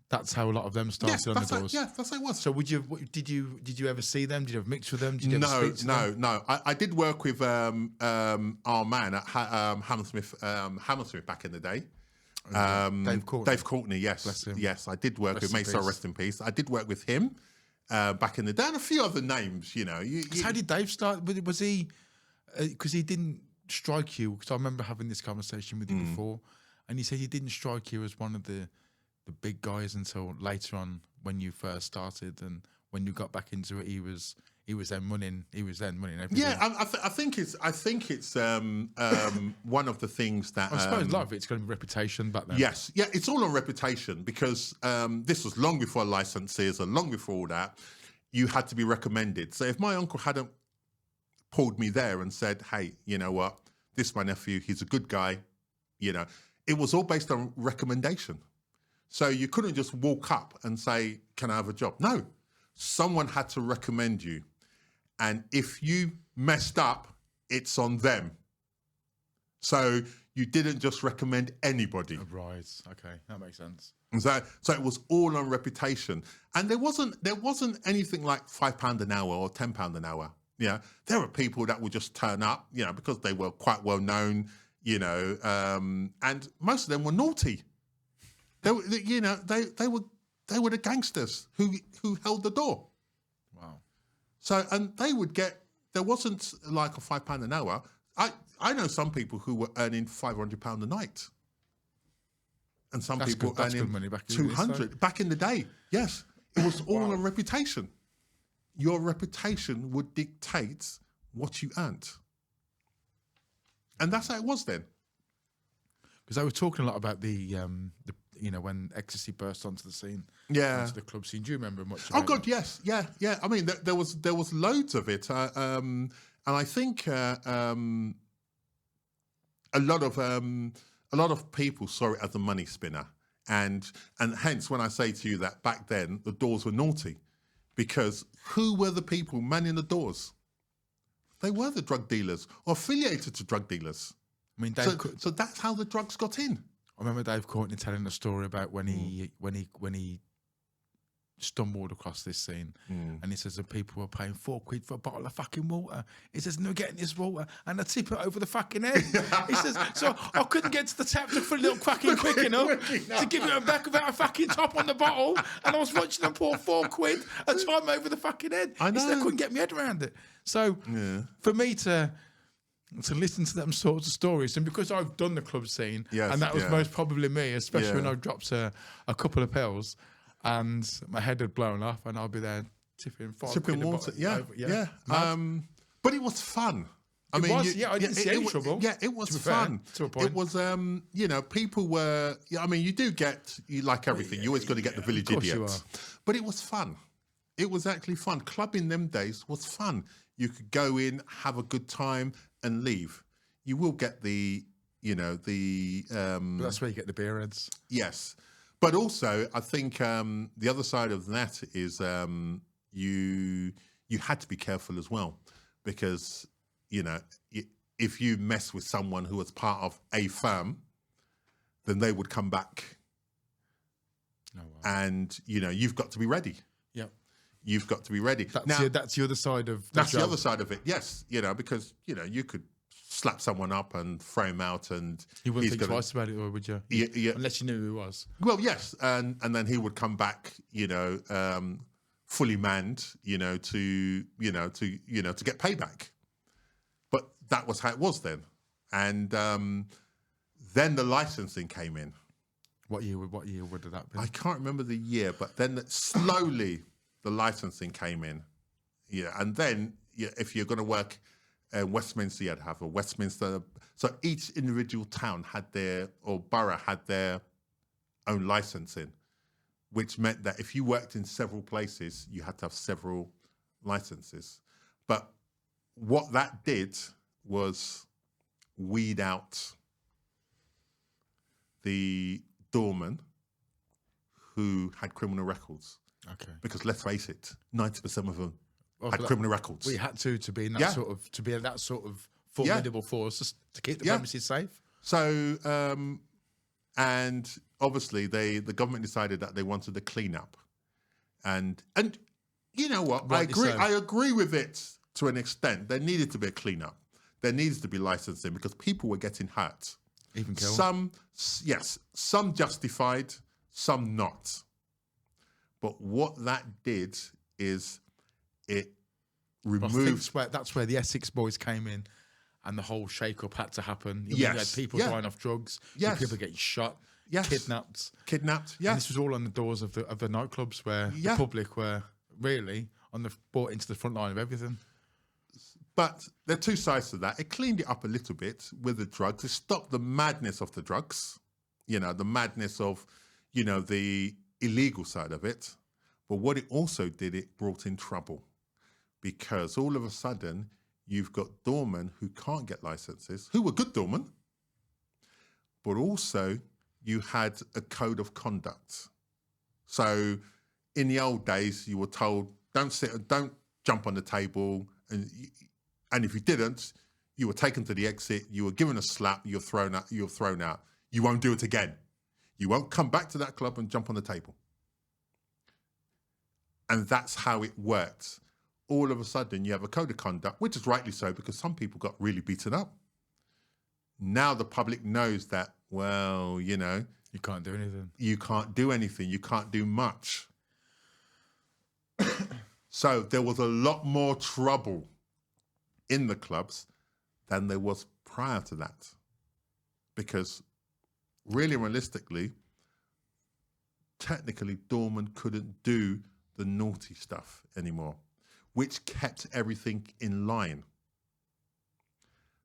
that's how a lot of them started on the doors. That's how it was. So did you ever see them? Did you have mixed with them? Did you ever speak to them? No. I did work with our man at Hammersmith back in the day. Dave Courtney, yes. Bless him. Yes, I did work with, may so rest in peace. I did work with him back in the day, and a few other names, How did Dave start? Was he, because he didn't strike you, because I remember having this conversation with you before, and he said he didn't strike you as one of the big guys until later on when you first started, and when you got back into it, he was he was then running everything. Yeah, I think it's one of the things that I suppose a lot of it's going to be reputation back then. Yes, yeah, it's all on reputation because this was long before licenses and long before all that. You had to be recommended. So if my uncle hadn't pulled me there and said, "Hey, you know what? This is my nephew. He's a good guy," it was all based on recommendation. So you couldn't just walk up and say, "Can I have a job?" No, someone had to recommend you. And if you messed up, it's on them. So you didn't just recommend anybody. Right. Okay, that makes sense. So it was all on reputation. And there wasn't anything like £5 an hour or £10 an hour. Yeah. There were people that would just turn up, because they were quite well known, and most of them were naughty. They were the gangsters who held the door. Wow. So, and they would get, there wasn't like a £5 an hour. I know some people who were earning £500 a night. And some people earning good money back in 200 back in the day. Yes. It was all on reputation. Your reputation would dictate what you earned. And that's how it was then. Because I was talking a lot about the when ecstasy burst onto the scene, onto the club scene. Do you remember much? Oh God, yes, yeah. I mean, there was loads of it, and I think a lot of people saw it as a money spinner, and hence when I say to you that back then the doors were naughty, because who were the people manning the doors? They were the drug dealers or affiliated to drug dealers. I mean, so that's how the drugs got in. I remember Dave Courtney telling a story about when he stumbled across this scene, and he says that people were paying £4 for a bottle of fucking water. He says, "No, getting this water and I tip it over the fucking head." He says, "So I couldn't get to the tap to fill it up quick enough to give it back without a fucking top on the bottle, and I was watching them pour £4 a time over the fucking head." I know. He said, "I couldn't get my head around it." So for me to listen to them sorts of stories, and because I've done the club scene, and that was most probably me, especially when I dropped a couple of pills and my head had blown off, and I'll be there tipping water. But it was fun. I didn't see any trouble. Yeah, it was fun. To a point. It was, people were. You do get, like everything. You always got to get the village idiots. But it was fun. It was actually fun. Clubbing them days was fun. You could go in, have a good time, and leave. You will get the. But that's where you get the beer heads. Yes. But also, I think the other side of that is you had to be careful as well, because if you mess with someone who was part of a firm, then they would come back, and you've got to be ready. Yep, you've got to be ready. That's the other side of the other side of it. Yes, because you could slap someone up and throw him out, and you wouldn't think twice about it, or would you? Yeah. Unless you knew who he was. Well, yes, and then he would come back, fully manned, to get payback. But that was how it was then, and then the licensing came in. What year would have that been? I can't remember the year, but then slowly the licensing came in. Yeah, and then if you're going to work. Westminster, you'd have a Westminster. So each individual town borough had their own licensing, which meant that if you worked in several places, you had to have several licenses. But what that did was weed out the doormen who had criminal records. Okay. Because let's face it, 90% of them had criminal records. We had to be in that sort of formidable force to keep the premises safe. So, and obviously the government decided that they wanted to clean up, and you know what? I agree with it to an extent. There needed to be a clean up. There needs to be licensing because people were getting hurt. Even killed. Some justified, some not. But what that did is it removed. That's where the Essex boys came in, and the whole shake-up had to happen. You had people dying off drugs. People getting shot. Kidnapped. Yes. And this was all on the doors of the nightclubs where the public were really brought into the front line of everything. But there are two sides to that. It cleaned it up a little bit with the drugs. It stopped the madness of the drugs, the madness of, the illegal side of it. But what it also did, it brought in trouble, because all of a sudden you've got doormen who can't get licenses, who were good doormen, but also you had a code of conduct. So in the old days, you were told, don't jump on the table, and if you didn't, you were taken to the exit, you were given a slap, you're thrown out. You won't do it again. You won't come back to that club and jump on the table. And that's how it worked. All of a sudden, you have a code of conduct, which is rightly so, because some people got really beaten up. Now the public knows that, well, you can't do anything. You can't do anything. You can't do much. So there was a lot more trouble in the clubs than there was prior to that. Because really realistically, technically, doormen couldn't do the naughty stuff anymore, which kept everything in line.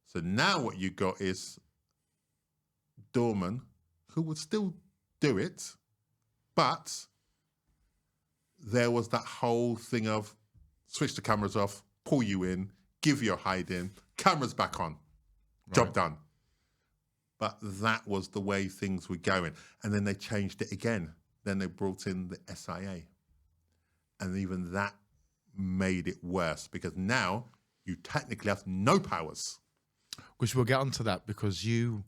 So now what you got is doormen who would still do it, but there was that whole thing of switch the cameras off, pull you in, give you a hide in, cameras back on, job done. But that was the way things were going. And then they changed it again. Then they brought in the SIA. And even that made it worse, because now you technically have no powers. Which we'll get onto that, because you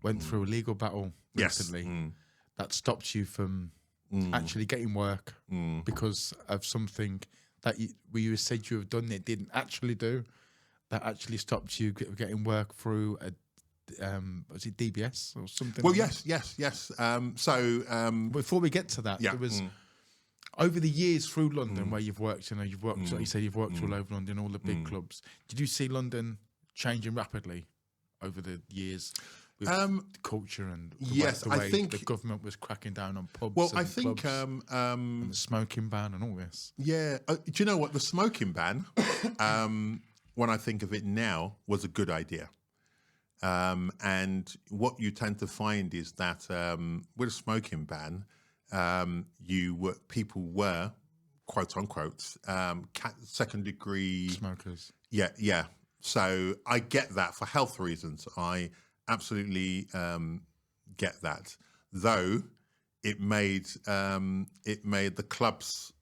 went through a legal battle recently that stopped you from actually getting work because of something that you said you have done it didn't actually do, that actually stopped you getting work through a was it DBS or something? Well, like yes. Before we get to that, there was over the years through London where you've worked. You've worked. Like you said, you've worked all over London, all the big clubs. Did you see London changing rapidly over the years with culture and the way the government was cracking down on pubs? Well, and I think and the smoking ban and all this. Yeah, do you know what, the smoking ban? When I think of it now, was a good idea. And what you tend to find is that with a smoking ban, people were, quote unquote, second degree smokers. Yeah. So I get that for health reasons. I absolutely get that. Though it made the clubs,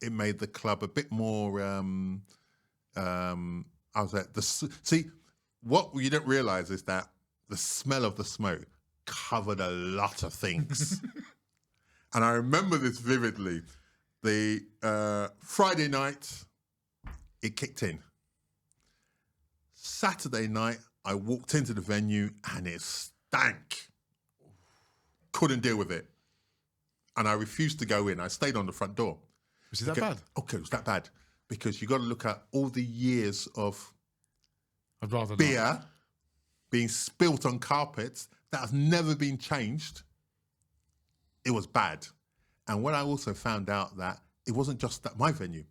it made the club a bit more. I was at see. What you don't realise is that the smell of the smoke covered a lot of things. And I remember this vividly. The Friday night, it kicked in. Saturday night, I walked into the venue and it stank. Couldn't deal with it. And I refused to go in. I stayed on the front door. Was it that bad? Okay, it was that bad. Because you got to look at all the years of I'd rather beer not. being spilt on carpets that has never been changed. It was bad. And when I also found out that it wasn't just that my venue,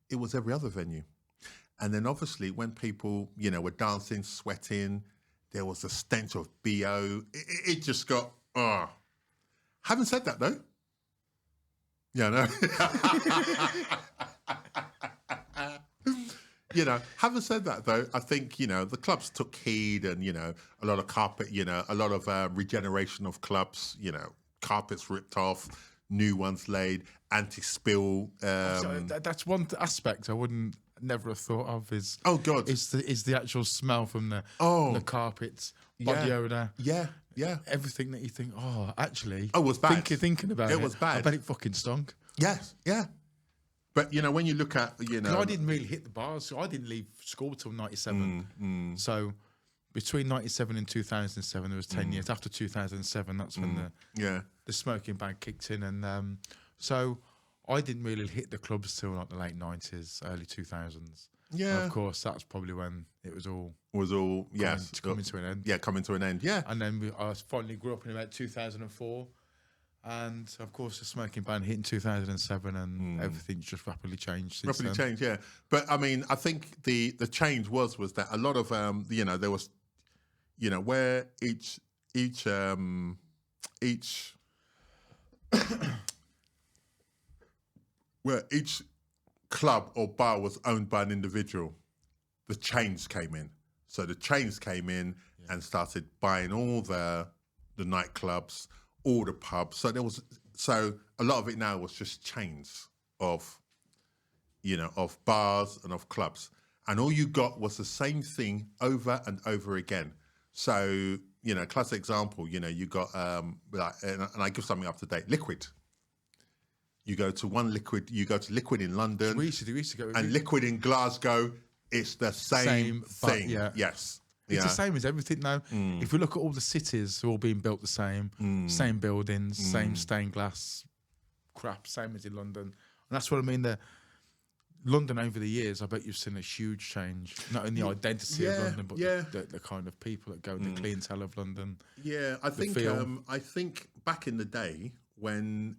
it was every other venue. And then obviously when people, were dancing, sweating, there was a stench of BO. It just got, Having said that though, having said that though, I think, the clubs took heed and, a lot of carpet, a lot of regeneration of clubs, carpets ripped off, new ones laid, anti-spill. So that's one aspect I never have thought of is is the actual smell from the carpets, body odor. Yeah. Everything that you think, actually, it was bad. Thinking about it, it was bad. I bet it fucking stunk. Yes, yeah. But when you look at I didn't really hit the bars, so I didn't leave school till 97. So between 97 and 2007, there was 10 years. After 2007, that's when the smoking ban kicked in, and so I didn't really hit the clubs till like the late 90s, early 2000s. Yeah, and of course, that's probably when it was all coming to an end. Yeah, coming to an end. Yeah, and then I finally grew up in about 2004. And of course, the smoking ban hit in 2007, and everything just rapidly changed. Since Rapidly then. changed, yeah. But I mean, I think the change was that a lot of there was, where each where each club or bar was owned by an individual, the chains came in. So the chains came in and started buying all the nightclubs, all the pubs. So a lot of it now was just chains of bars and of clubs. And all you got was the same thing over and over again. So, classic example, you got, and I give something up to date, Liquid. You go to Liquid in London. We used to go. And Liquid in Glasgow, it's the same thing. Yeah. Yes. It's the same as everything now. If we look at all the cities, they're all being built the same buildings, same stained glass crap, same as in London. And that's what I mean. London over the years, I bet you've seen a huge change, not in the identity of London, but the kind of people that go, the clientele of London. Yeah, I think back in the day when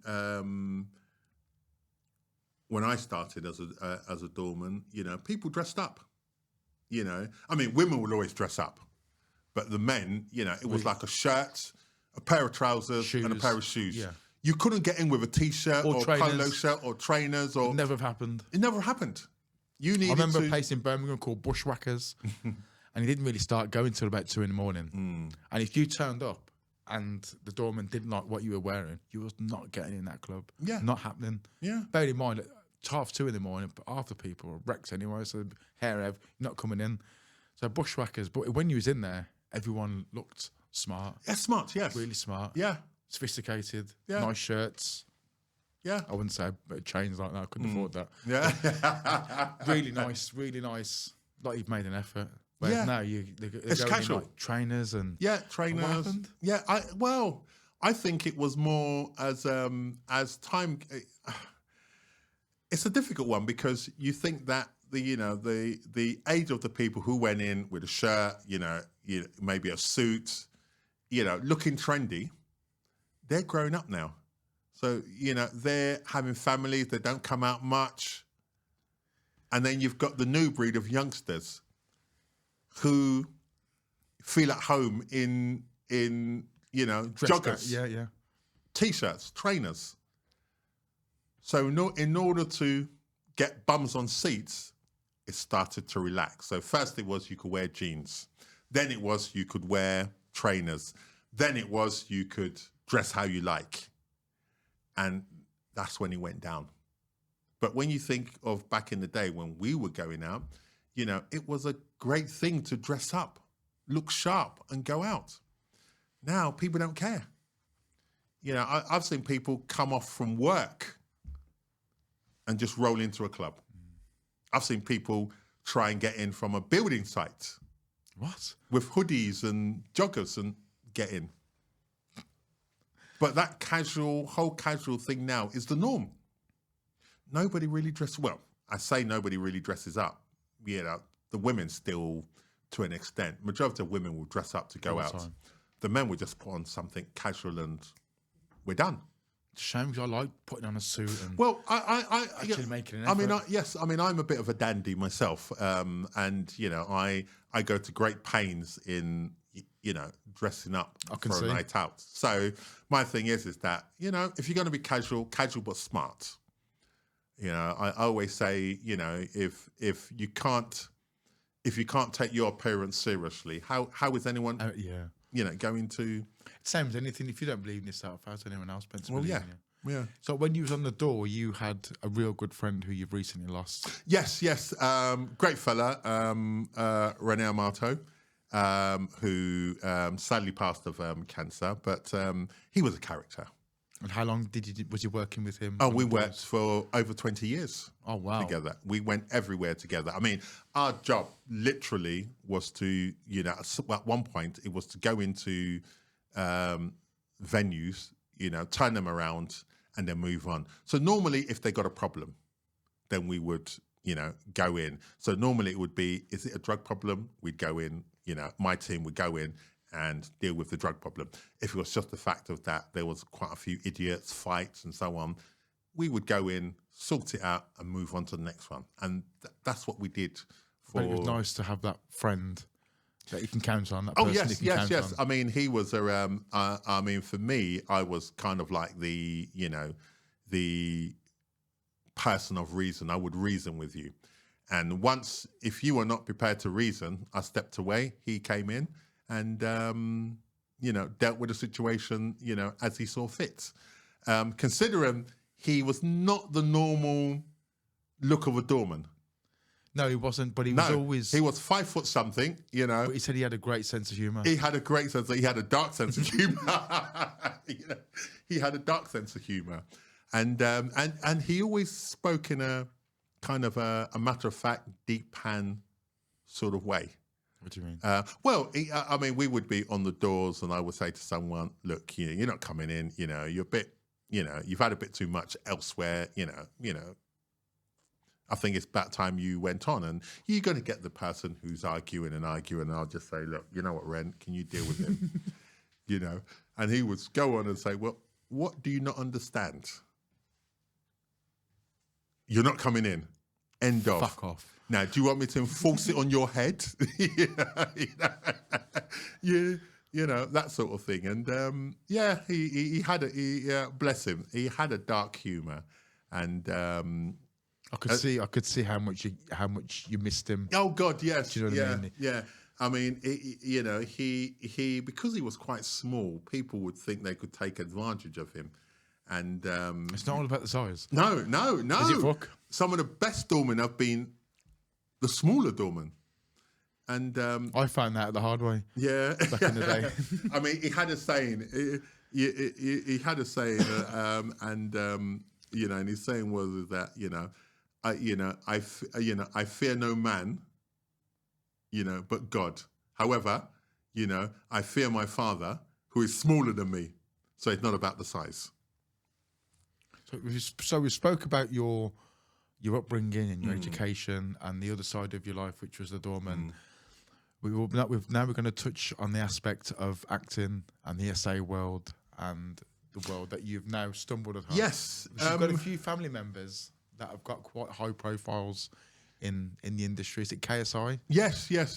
I started as a doorman, people dressed up. I mean, women will always dress up, but the men, it was like a shirt, a pair of trousers, and a pair of shoes. Yeah. You couldn't get in with a t-shirt or polo shirt or trainers. It never happened. It never happened. I remember a place in Birmingham called Bushwhackers, and he didn't really start going till about 2 a.m. And if you turned up and the doorman didn't like what you were wearing, you was not getting in that club. Yeah. Not happening. Yeah. Bear in mind, it's 2:30 in the morning, but half the people are wrecked anyway, so hair not coming in. So Bushwhackers, but when you was in there, everyone looked smart. Yeah, smart, yes. Really smart. Yeah. Sophisticated, nice shirts. Yeah. I wouldn't say chains like that. I couldn't afford that. Yeah. really nice. Like you've made an effort. Whereas now it's casual. In like trainers and trainers. What happened? Yeah, I think it was more as time. It's a difficult one because you think that the age of the people who went in with a shirt, maybe a suit, looking trendy. They're growing up now. So, they're having families, they don't come out much. And then you've got the new breed of youngsters who feel at home in joggers, t-shirts, trainers. So in order to get bums on seats, it started to relax. So first it was you could wear jeans. Then it was you could wear trainers. Then it was you could dress how you like. And that's when it went down. But when you think of back in the day when we were going out, it was a great thing to dress up, look sharp and go out. Now people don't care. I've seen people come off from work and just roll into a club. I've seen people try and get in from a building site. What? With hoodies and joggers and get in. But that whole casual thing now is the norm. Nobody really dresses, I say nobody really dresses up. The women still, to an extent, majority of women will dress up to go out. Time. The men will just put on something casual and we're done. It's a shame because I like putting on a suit and actually making an effort. I'm a bit of a dandy myself, and I go to great pains in dressing up for a night out. So my thing is that if you're going to be casual but smart. I always say if you can't take your appearance seriously, how is anyone going to? Same as anything. If you don't believe in yourself, how's anyone else meant to believe in you? Yeah. So when you was on the door, you had a real good friend who you've recently lost. Yes. Great fella, Rene Amato, who sadly passed of cancer, but he was a character. And how long was you working with him? Oh, we worked for over 20 years. Oh, wow. Together. We went everywhere together. I mean, our job literally was to, at one point, it was to go into venues, turn them around and then move on. So normally if they got a problem, then we would, go in. So normally it would be, is it a drug problem? We'd go in, my team would go in and deal with the drug problem. If it was just the fact of that there was quite a few idiots, fights and so on, we would go in, sort it out and move on to the next one. And that's what we did. But it was nice to have that friend that you can count on. That Oh, person yes, you can yes, count yes. on. I mean, he was around, I mean, for me, I was kind of like the, you know, the person of reason. I would reason with you. And once, if you were not prepared to reason, I stepped away. He came in and, you know, dealt with the situation, you know, as he saw fit. Considering he was not the normal look of a doorman. No, he wasn't, but he was always... He was 5 foot something, you know. But he said he had a great sense of humour. He had a great sense of... He had a dark sense of humour. You know, he had a dark sense of humour. And he always spoke in a kind of a matter-of-fact, deep-pan sort of way. What do you mean? I mean, we would be on the doors and I would say to someone, look, you know, you're not coming in, you know, you're a bit, you know, you've had a bit too much elsewhere, you know. I think it's about time you went on, and you're going to get the person who's arguing, and I'll just say, look, you know what, Ren, can you deal with him? You know, and he would go on and say, well, what do you not understand? You're not coming in. End of. Fuck off. Now, do you want me to enforce it on your head? You know, that sort of thing. And yeah, he had bless him, he had a dark humour, and I could see how much you missed him. oh God, yes, Do you know what I mean? Yeah. I mean, you know, he because he was quite small, people would think they could take advantage of him, and It's not all about the size. no. Is it, Fuck? Some of the best doormen have been the smaller doormen, and I found that the hard way. yeah, Back in the day. I mean, he had a saying. He had a saying, you know, and his saying was that, you know, I fear no man, you know, but God. However, you know, I fear my Father, who is smaller than me. So it's not about the size. So we spoke about your upbringing and your education and the other side of your life, which was the doorman. Now we're going to touch on the aspect of acting and the SA world and the world that you've now stumbled upon. Yes, You've got a few family members that have got quite high profiles in the industry. Is it KSI? Yes. Yeah,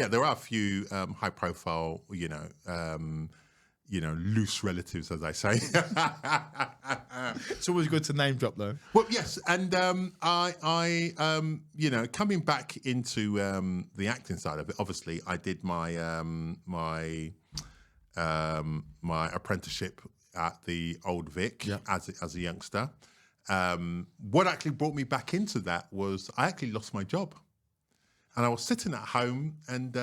there are a few high profile, you know, loose relatives, as I say. It's always good to name drop, though. Well, yes, and I you know, coming back into the acting side of it, obviously, I did my my apprenticeship at the Old Vic as a youngster. What actually brought me back into that was I actually lost my job, and I was sitting at home, and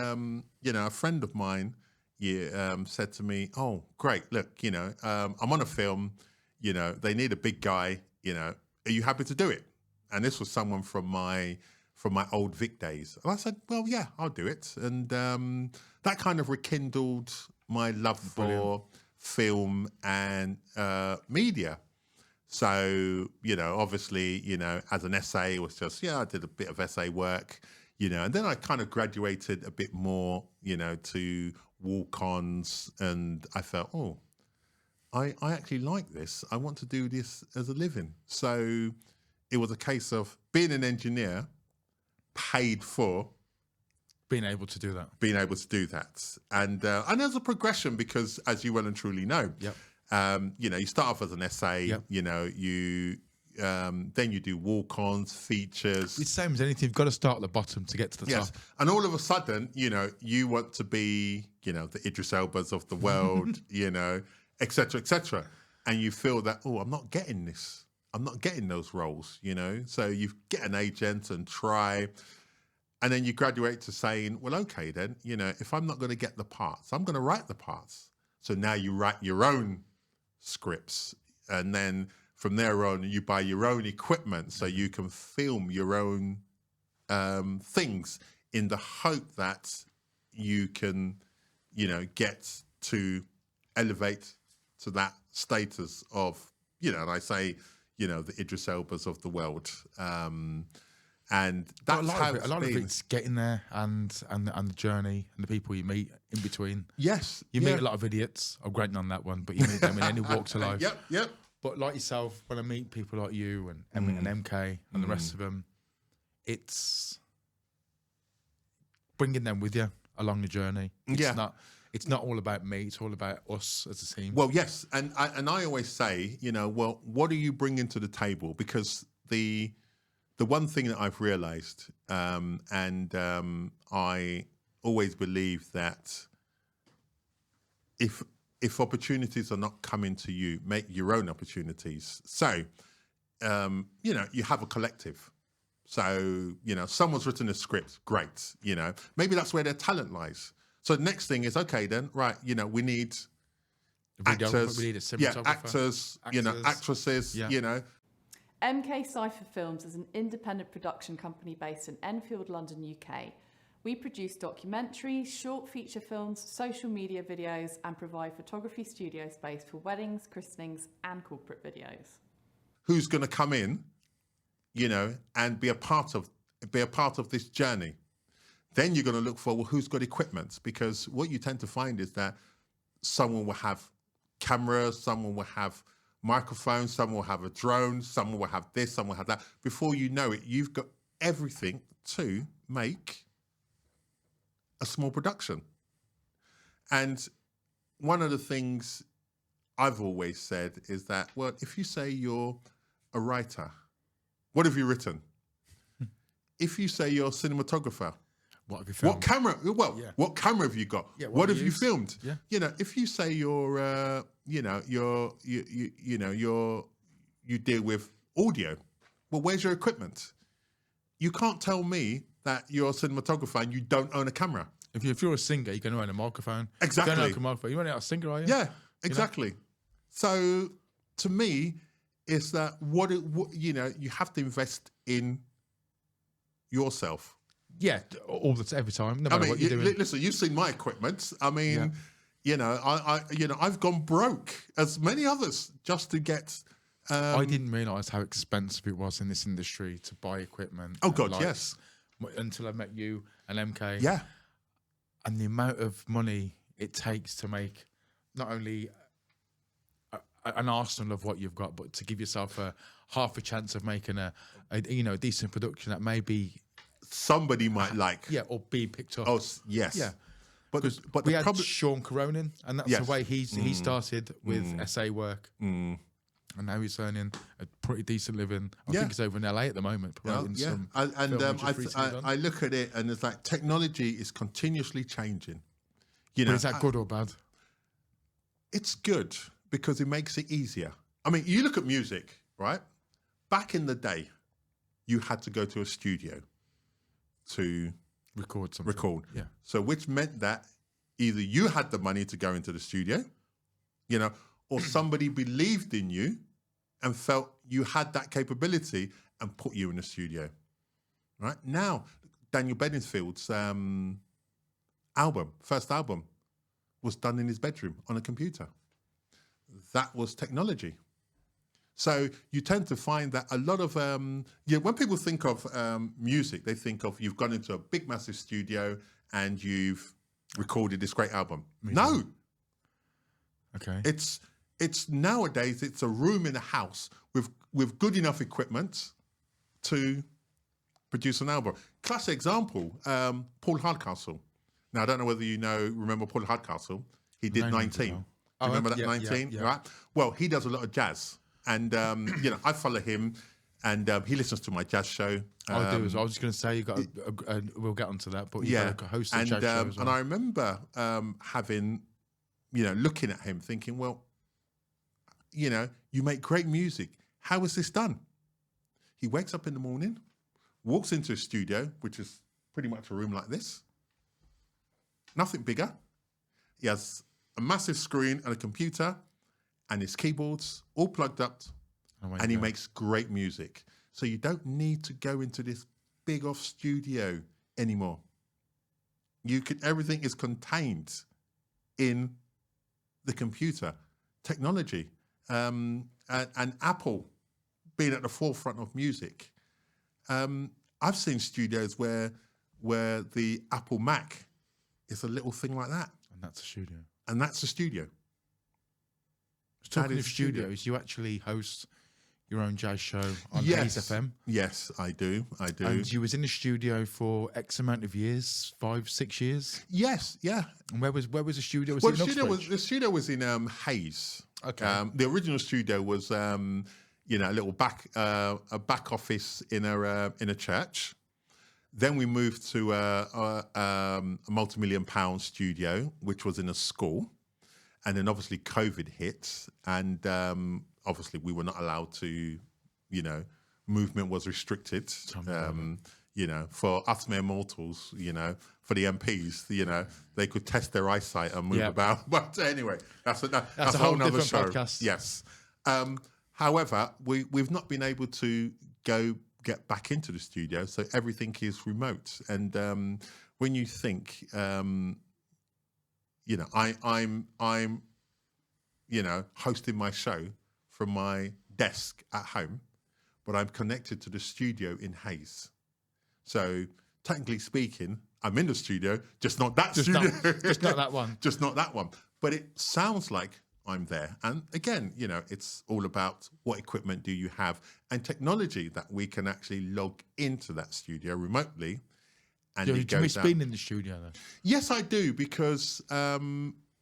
you know, a friend of mine said to me, "Oh, great! Look, you know, I'm on a film. You know, they need a big guy. You know, are you happy to do it?" And this was someone from my Old Vic days, and I said, "Well, yeah, I'll do it." And that kind of rekindled my love for film and media. So, you know, obviously, you know, as an essay, it was just, I did a bit of essay work, you know, and then I kind of graduated a bit more, you know, to walk-ons, and I felt, I actually like this. I want to do this as a living. So it was a case of being an engineer, paid for, Being able to do that. And there's a progression because, as you well and truly know, you know, you start off as an essay, you know, you then you do walk-ons, features. It's the same as anything. You've got to start at the bottom to get to the top. And all of a sudden, you know, you want to be, you know, the Idris Elbas of the world, you know, et cetera, and you feel that, I'm not getting this. I'm not getting those roles, you know. So you get an agent and try. And then you graduate to saying, well, okay, then, you know, if I'm not going to get the parts, I'm going to write the parts. So now you write your own scripts. And then from there on, you buy your own equipment so you can film your own things in the hope that you can, you know, get to elevate to that status of, you know, and I say, you know, the Idris Elbas of the world. And But that's how a lot of it's getting there and the journey and the people you meet in between. Yes. You meet a lot of idiots. I'm granting on that one, but you meet them in any walks of life. Yep. But like yourself, when I meet people like you and MK and the rest of them, it's bringing them with you along the journey. It's not all about me. It's all about us as a team. Well, yes, and I always say, well, what do you bring into the table? Because the one thing that I've realised, and I always believe that if opportunities are not coming to you, make your own opportunities. So, you have a collective. So, someone's written a script, great, maybe that's where their talent lies. So the next thing is, okay, then, right, we need actors, we need a cinematographer. actors, actresses, MK Cypher Films is an independent production company based in Enfield, London, UK. We produce documentaries, short feature films, social media videos, and provide photography studio space for weddings, christenings, and corporate videos. Who's going to come in, and be a part of this journey? Then you're going to look for, well, who's got equipment? Because what you tend to find is that someone will have cameras, someone will have microphones, someone will have a drone, someone will have this, someone will have that. Before you know it, you've got everything to make a small production. And one of the things I've always said is that, well, if you say you're a writer, what have you written? If you say you're a cinematographer, what have you filmed? What camera? Well, what camera have you got? Yeah, what have you filmed? Yeah. If you say you're, you deal with audio, well, where's your equipment? You can't tell me that you're a cinematographer and you don't own a camera. If you're a singer, you're going to own a microphone. Exactly. You don't own a microphone. You're not a singer, are you? Yeah, exactly. So to me, it's that you have to invest in yourself. Yeah, every time. No matter what you're doing. Listen, you've seen my equipment. I mean, I've gone broke as many others just to get. I didn't realise how expensive it was in this industry to buy equipment. Oh God, yes. Until I met you and MK. Yeah. And the amount of money it takes to make not only an arsenal of what you've got, but to give yourself half a chance of making a decent production that maybe somebody might like. Yeah, or be picked up. Oh, yes. Yeah. But we had Sean Coronin, and that's the way he started with SA work. And now he's earning a pretty decent living. I think he's over in LA at the moment. Some I look at it and it's like technology is continuously changing. But is that good or bad? It's good because it makes it easier. I mean, you look at music, right? Back in the day, you had to go to a studio to record something. Yeah. So which meant that either you had the money to go into the studio, or somebody believed in you and felt you had that capability and put you in the studio. Right? Now, Daniel Bedingfield's first album, was done in his bedroom on a computer. That was technology. So you tend to find that a lot of, when people think of music, they think of you've gone into a big, massive studio and you've recorded this great album. No. Okay. It's nowadays, it's a room in a house with good enough equipment to produce an album. Classic example, Paul Hardcastle. Now, I don't know whether remember Paul Hardcastle. He did 19. Remember that 19? Yeah. Right? Well, he does a lot of jazz. And, I follow him and he listens to my jazz show. I do. I was just going to say, you got. We'll get onto that, but you got a host of jazz shows. And I remember having, looking at him thinking, well, you make great music. How is this done? He wakes up in the morning, walks into a studio, which is pretty much a room like this. Nothing bigger. He has a massive screen and a computer and his keyboards all plugged up, and he makes great music. So you don't need to go into this big off studio anymore. Everything is contained in the computer. Technology. And Apple being at the forefront of music. I've seen studios where the Apple Mac is a little thing like that, And that's a studio. and that's a studio. Talking That of is studio. studios, you actually host your own jazz show on Yes. Hayes FM. Yes, I do. And you was in the studio for X amount of years, 5-6 years. Yes, yeah. And where was the studio? Was Well, it the in studio was Uxbridge? in Hayes. Okay. The original studio was a little back office in a church. Then we moved to a multi-million-pound studio, which was in a school. And then obviously COVID hit, and obviously we were not allowed to, movement was restricted. For us mere mortals, for the MPs, they could test their eyesight and move about. But anyway, that's a whole nother show. Podcast. Yes. However, we've not been able to get back into the studio, so everything is remote. And when you think, I'm hosting my show from my desk at home, but I'm connected to the studio in Hayes. So technically speaking, I'm in the studio, just not that studio. Just not that one. Just not that one. But it sounds like I'm there. And again, it's all about what equipment do you have and technology that we can actually log into that studio remotely. And Do it you miss goes out. being in the studio though? Yes, I do, because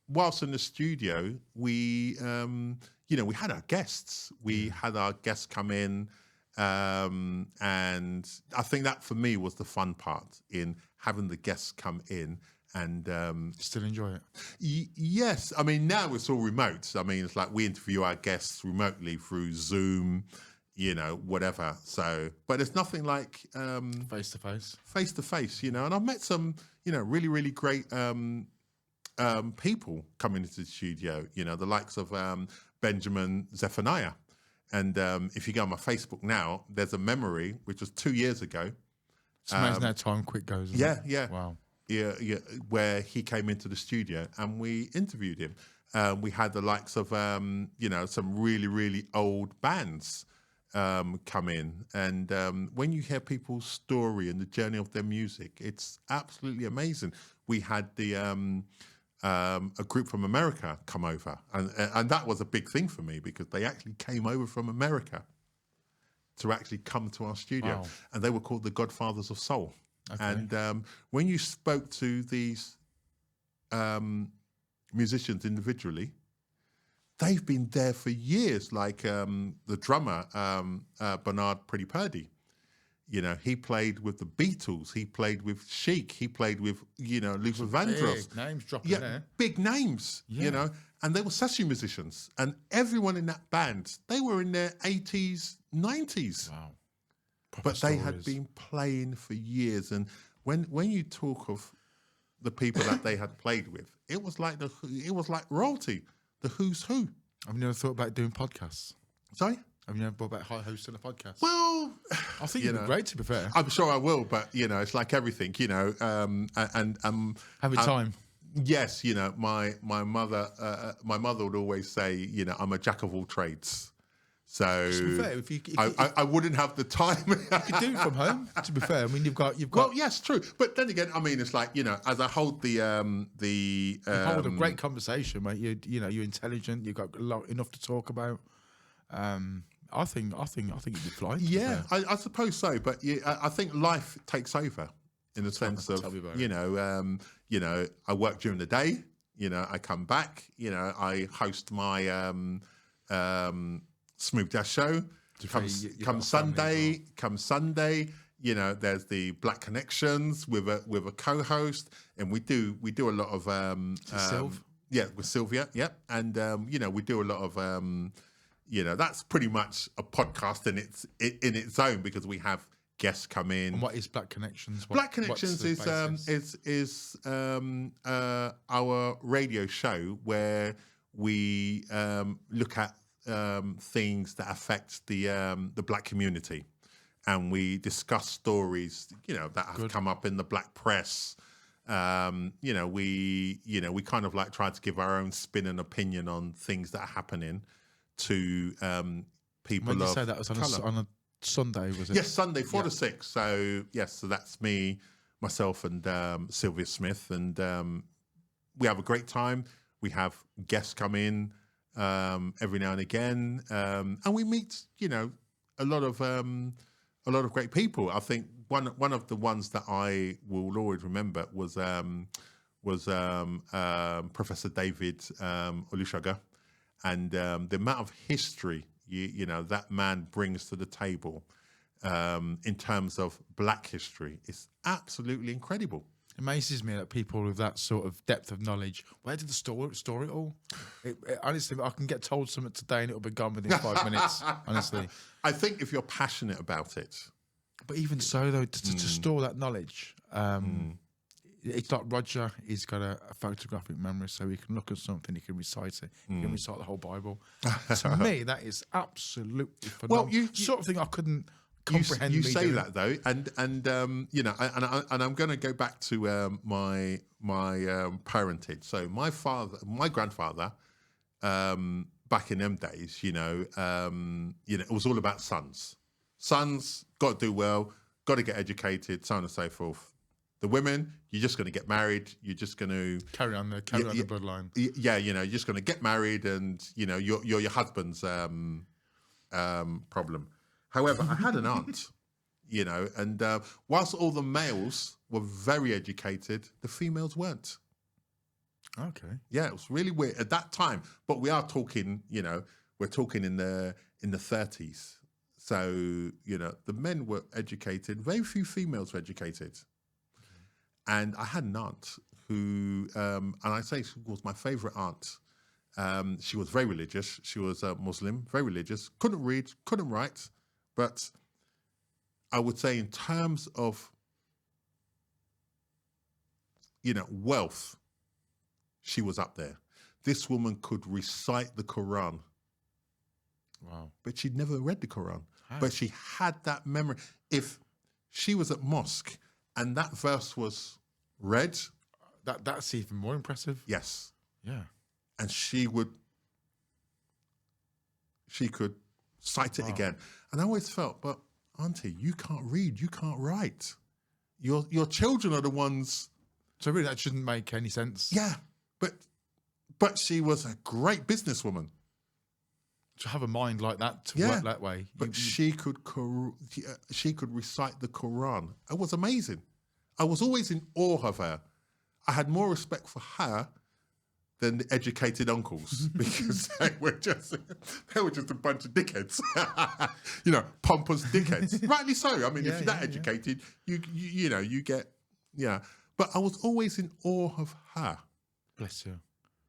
whilst in the studio, we had our guests. We had our guests come in, and I think that for me was the fun part in having the guests come in. And Still enjoy it? yes, I mean, now it's all remote. I mean, it's like we interview our guests remotely through Zoom, whatever. So, but it's nothing like Face to face. face to face, and I've met some, really, really great people coming into the studio, the likes of Benjamin Zephaniah. And if you go on my Facebook now, there's a memory, which was 2 years ago. It's amazing how time quick goes. Isn't it? Yeah. Wow. Yeah, where he came into the studio and we interviewed him. We had the likes of, some really, really old bands come in. And when you hear people's story and the journey of their music, it's absolutely amazing. We had a group from America come over. And that was a big thing for me, because they actually came over from America to actually come to our studio. Wow. And they were called the Godfathers of Soul. Okay. And when you spoke to these musicians individually, they've been there for years. Like the drummer, Bernard Pretty Purdy, he played with the Beatles, he played with Chic, he played with, Luther Vandross. Big names dropping Yeah, there. big names, and they were session musicians. And everyone in that band, they were in their 80s, 90s. Wow. Proper But they had stories. been playing for years, and when you talk of the people that they had played with, it was like royalty, the who's who. Have you never thought about doing podcasts? Sorry? Have you never thought about hosting a podcast? Well, I think it'd be great, to be fair. I'm sure I will, but it's like everything, and Having time. yes, my mother would always say, I'm a jack of all trades. So To be fair, if you I wouldn't have the time. you could do it from home. To be fair, I mean, you've got. Well, yes, true. But then again, I mean, it's like, as I hold the you hold a great conversation, mate. You're intelligent. You've got enough to talk about. I think you'd be flying. yeah, I suppose so. But I think life takes over in the sense of, tell me about it. I work during the day. I come back. I host my Smooth Jazz show. Come Sunday, there's the Black Connections with a co-host, and we do a lot of Sylv? with Sylvia, and we do a lot of that's pretty much a podcast in its own, because we have guests come in. And what is Black Connections? Black Connections is our radio show where we look at things that affect the Black community, and we discuss stories that have come up in the Black press. We kind of like try to give our own spin and opinion on things that are happening to people When you of say that was colour. on a Sunday, was it? Yes, Sunday, 4 to 6. So, yes, so that's me, myself, and Sylvia Smith. And we have a great time. We have guests come in every now and again. And we meet, a lot of great people. I think one of the ones that I will always remember was Professor David Olusoga. And the amount of history that man brings to the table in terms of Black history is absolutely incredible. It amazes me that people with that sort of depth of knowledge, where did the store it all? Honestly, I can get told something today and it'll be gone within 5 minutes, honestly. I think if you're passionate about it. But even so, though, to store that knowledge, it's like Roger, he's got a photographic memory, so he can look at something, he can recite it, he can recite the whole Bible. To me, that is absolutely phenomenal. Well, sort of thing I couldn't comprehend. You say that though, and I'm going to go back to my parentage. So my grandfather, back in them days, it was all about sons. Sons got to do well, got to get educated, so on and so forth. The women, you're just going to get married. You're just going to carry on the bloodline. Yeah, you're just going to get married, and you're your husband's problem. However, I had an aunt, and whilst all the males were very educated, the females weren't. Okay. Yeah, it was really weird at that time. But we are talking, we're talking in the 30s. So, the men were educated. Very few females were educated. And I had an aunt who, and I say she was my favourite aunt. She was very religious. She was Muslim, very religious. Couldn't read, couldn't write. But I would say in terms of, wealth, she was up there. This woman could recite the Quran. Wow. But she'd never read the Quran. How? But she had that memory. If she was at mosque and that verse was read. That's even more impressive. Yes. Yeah. And she could cite it again. And I always felt, but Auntie, you can't read, you can't write. Your children are the ones. So really that shouldn't make any sense. Yeah. But she was a great businesswoman. To have a mind like that, to work that way. But she could recite the Quran. It was amazing. I was always in awe of her. I had more respect for her than the educated uncles because they were just a bunch of dickheads. Pompous dickheads. Rightly so. I mean, if you're that educated, you get. But I was always in awe of her. Bless you.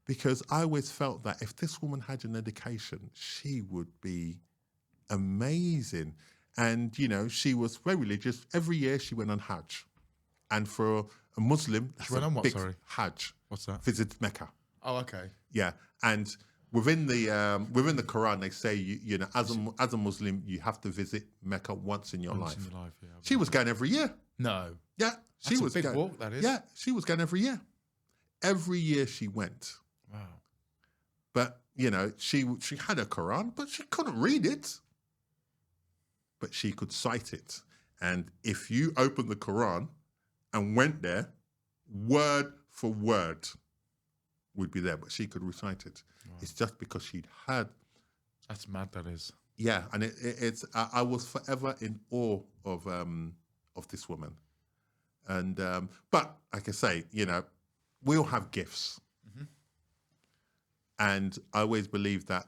Because I always felt that if this woman had an education, she would be amazing. And, she was very religious. Every year she went on Hajj. And for a Muslim, she went on what, sorry? Hajj. What's that? Visit Mecca. Oh, okay. Yeah. And within the Quran, they say, as a Muslim, you have to visit Mecca once in your life. Once in your life, yeah. She was going every year. No. Yeah. That's a big walk, that is. Yeah. She was going every year. Every year she went. Wow. But, she had a Quran, but she couldn't read it. But she could cite it. And if you opened the Quran and went there, word for word would be there. But she could recite it. Wow. It's just because she'd had. That's mad, that is. Yeah. And it's. I was forever in awe of this woman. And, but like I say, we all have gifts. And I always believe that,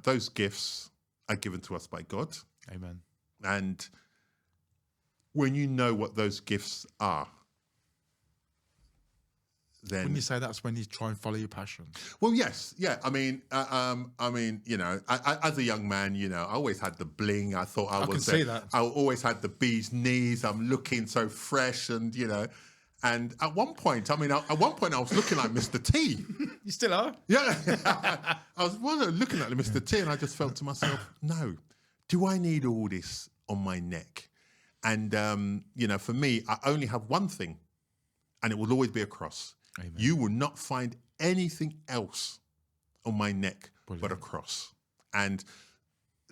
those gifts are given to us by God. Amen. And when you know what those gifts are, then... When you say that's when you try and follow your passion. Well, yes. Yeah. I mean, as a young man, I always had the bling. I thought I was... can see that. I always had the bee's knees. I'm looking so fresh and, And at one point, I was looking like Mr. T. You still are? Yeah. I was looking at Mr. T and I just felt to myself, no, do I need all this on my neck? And, for me, I only have one thing and it will always be a cross. Amen. You will not find anything else on my neck but a cross. And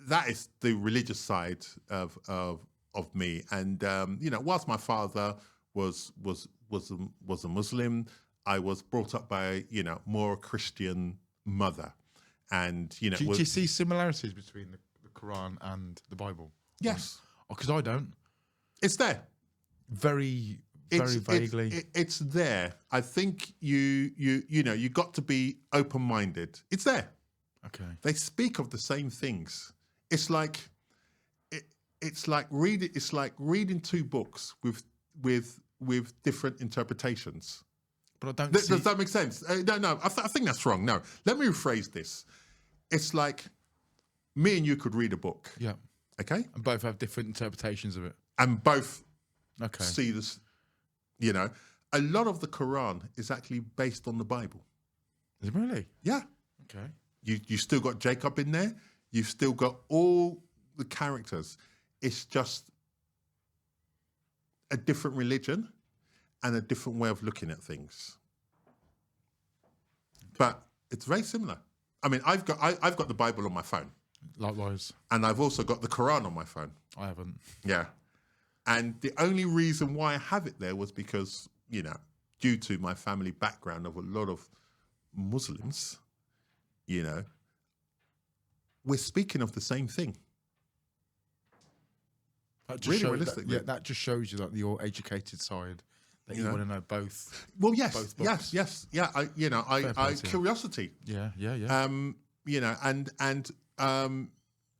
that is the religious side of me. And whilst my father was a Muslim, I was brought up by more Christian mother, and Do you see similarities between the Quran and the Bible? Yes, because I don't. It's there. Very vaguely. It's there. I think you got to be open-minded. It's there. Okay. They speak of the same things. It's like reading two books with different interpretations. But I don't. Does that make sense? No. I think that's wrong. No. Let me rephrase this. It's like me and you could read a book. Yeah. Okay. And both have different interpretations of it. And both Okay. see this. A lot of the Quran is actually based on the Bible. Is it really? Yeah. Okay. You still got Jacob in there. You've still got all the characters. It's just a different religion and a different way of looking at things. But it's very similar. I mean, I've got the Bible on my phone. Likewise. And I've also got the Quran on my phone. I haven't. Yeah. And the only reason why I have it there was because, due to my family background of a lot of Muslims, we're speaking of the same thing. That just that just shows you that your educated side, that you want to know both. Well, yes, both books. yes. I curiosity. Yeah.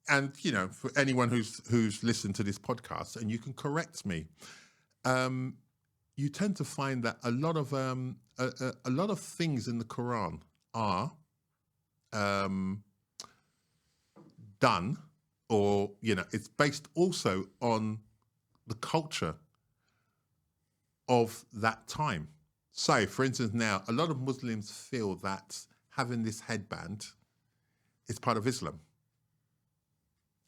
And for anyone who's listened to this podcast, and you can correct me, you tend to find that a lot of things in the Quran are done, or it's based also on the culture of that time. So, for instance, now a lot of Muslims feel that having this headband is part of Islam.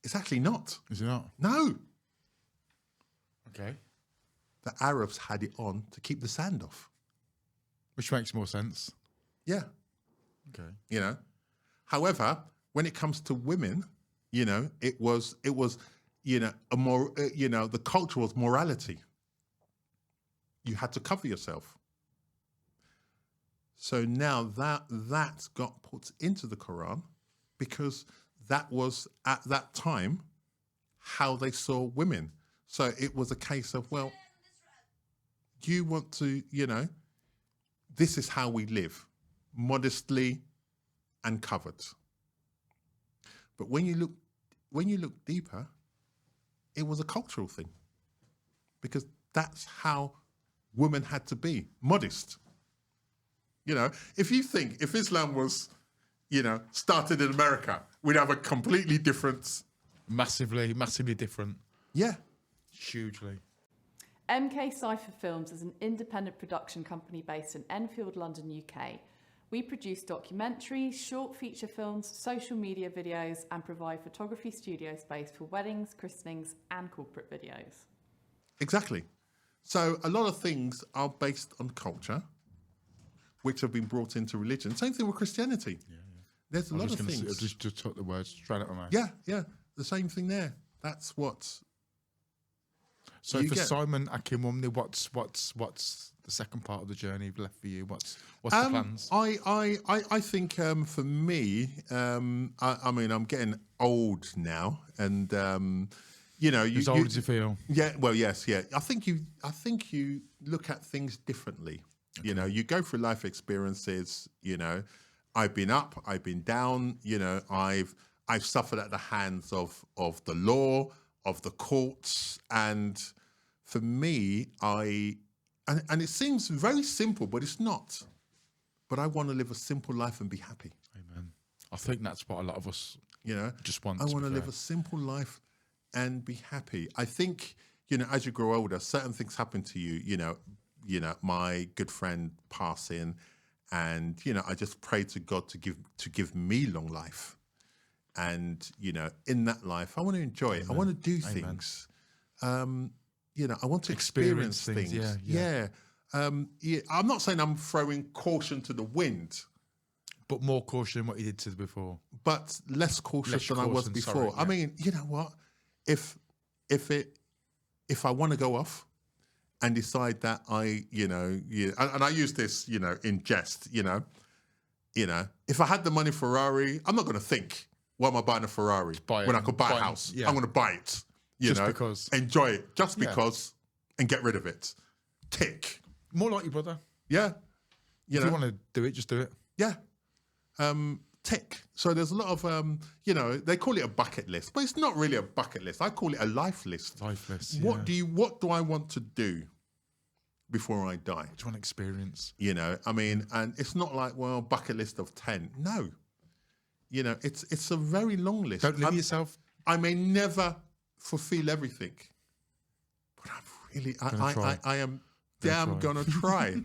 It's actually not. Is it not? No. Okay. The Arabs had it on to keep the sand off. Which makes more sense. Yeah. Okay. However, when it comes to women, it was a more the culture was morality. You had to cover yourself. So now that got put into the Quran because that was at that time how they saw women. So it was a case of, well, you want to, this is how we live, modestly and covered. But when you look deeper, it was a cultural thing, because that's how women had to be, modest. If Islam was, started in America, we'd have a completely different... Massively different. Yeah. Hugely. MK Cypher Films is an independent production company based in Enfield, London, UK. We produce documentaries, short feature films, social media videos, and provide photography studio space for weddings, christenings, and corporate videos. Exactly. So a lot of things are based on culture, which have been brought into religion. Same thing with Christianity. Yeah. There's a lot of things. I just took the words straight out of my mouth. Yeah. The same thing there. That's what. So for Simon Akinwunmi, what's the second part of the journey left for you? What's the plans? I think for me, I mean, I'm getting old now, and as old as you feel. Yeah. Well, yes. Yeah. I think you look at things differently. Okay. You go through life experiences. I've been up, I've been down. I've suffered at the hands of the law, of the courts, and for me, and it seems very simple, but it's not. But I want to live a simple life and be happy. Amen. I think that's what a lot of us, just want. I want to live a simple life and be happy. I think, as you grow older, certain things happen to you. My good friend passing, and I just pray to God to give me long life. And, in that life, I want to enjoy it. I want to do things. I want to experience things. Yeah. I'm not saying I'm throwing caution to the wind, But more caution than what you did to before. but less cautious than I was caution, before. sorry, I mean, you know what? If I want to go off and decide that and I use this, in jest, if I had the money Ferrari, I'm not going to think, why am I buying a Ferrari buy it when I could buy a buy it, house? yeah. I'm going to buy it, Just because. enjoy it, just Yeah. because, and get rid of it. Tick. More like your brother. Yeah. If you want to do it, just do it. Yeah. Tick. So there's a lot of, they call it a bucket list, but it's not really a bucket list. I call it a life list. Life list. What do I want to do before I die? What do you want to experience? And it's not like, well, bucket list of 10. No. It's a very long list. Don't limit yourself. I may never fulfill everything, but I am damn gonna try.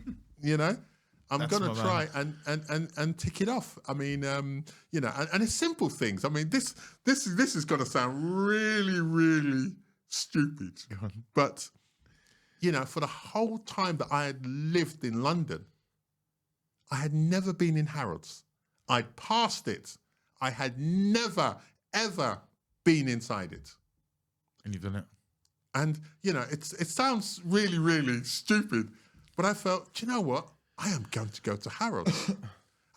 I'm That's gonna my try and tick it off. I mean, and it's simple things. I mean, this is gonna sound really, really stupid, but for the whole time that I had lived in London, I had never been in Harrods. I'd passed it. I had never, ever been inside it. And you've done it. And, it sounds really, really stupid, but I felt, do you know what? I am going to go to Harrods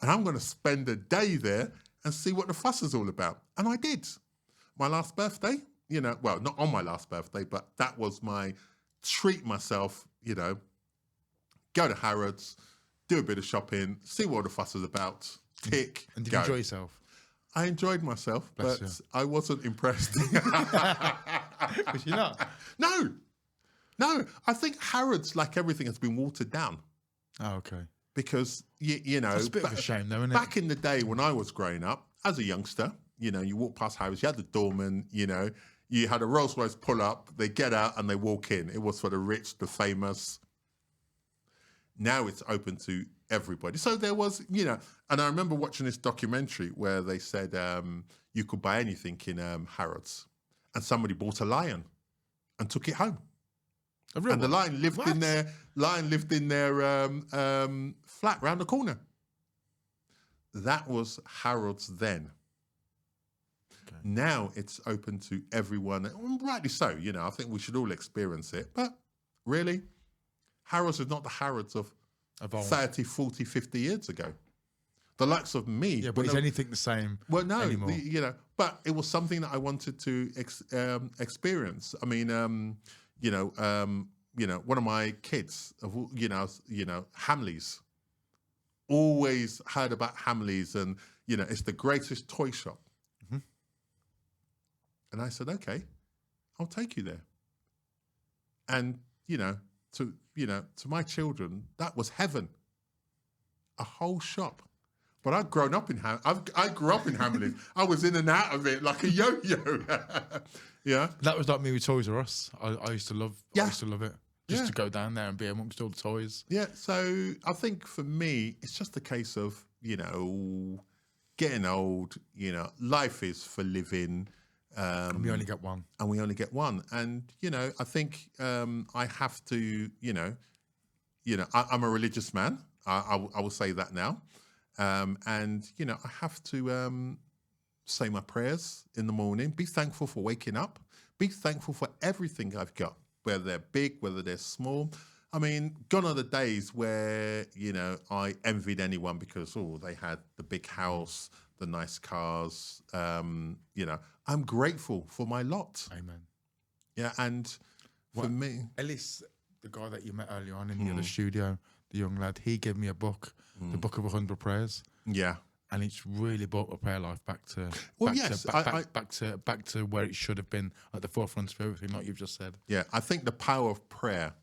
and I'm going to spend a day there and see what the fuss is all about. And I did. My last birthday, well, not on my last birthday, but that was my treat myself, go to Harrods, do a bit of shopping, see what the fuss is about, tick, And did go. you enjoy yourself? I enjoyed myself, Bless but you. I wasn't impressed. Was you not? No. I think Harrods, like everything, has been watered down Oh, okay. because, That's a bit of a shame, though, isn't it? back in the day when I was growing up, as a youngster, you walk past Harrods, you had the doorman, you had a Rolls Royce pull up, they get out and they walk in. It was for the rich, the famous. Now it's open to everybody. So there was, and I remember watching this documentary where they said you could buy anything in Harrods, and somebody bought a lion and took it home. And the lion lived in their flat round the corner. That was Harrods then. Okay. Now it's open to everyone, and rightly so. I think we should all experience it. But really, Harrods is not the Harrods of Evolved. 30, 40, 50 years ago. The likes of me. Yeah, but is anything the same anymore? But it was something that I wanted to experience. I mean, one of my kids, Hamleys, always heard about Hamleys, and it's the greatest toy shop. Mm-hmm. And I said, okay, I'll take you there. And to my children, that was heaven. A whole shop. But I've grown up in I grew up in Hamleys. I was in and out of it like a yo-yo. Yeah. That was like me with Toys R Us. I used to love it. Just Yeah. to go down there and be amongst all the toys. Yeah, so I think for me, it's just a case of, getting old, life is for living. And we only get one. And we only get one. And, I think I have to, I'm a religious man. I will say that now. And, I have to say my prayers in the morning, be thankful for waking up, be thankful for everything I've got, whether they're big, whether they're small. I mean, gone are the days where, I envied anyone because, they had the big house, the nice cars. I'm grateful for my lot. Amen. Yeah, and for me... Ellis, the guy that you met earlier on in the other studio, the young lad, he gave me a book, the Book of 100 Prayers. Yeah. And it's really brought my prayer life back to back to where it should have been, at the forefront of everything, like you've just said. Yeah, I think the power of prayer,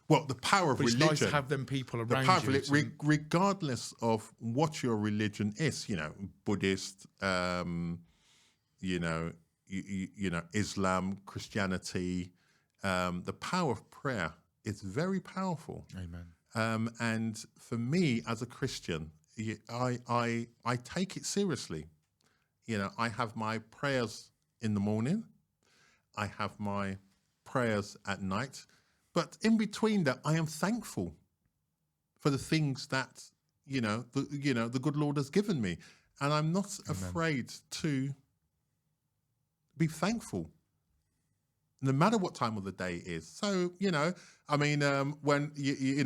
the power of But religion. it's nice to have them people The around power you. of regardless of what your religion is, Buddhist, Islam, Christianity, the power of prayer is very powerful. Amen. And for me, as a Christian, I take it seriously. I have my prayers in the morning. I have my prayers at night. But in between that, I am thankful for the things that, the good Lord has given me, and I'm not afraid to be thankful, no matter what time of the day it is. So when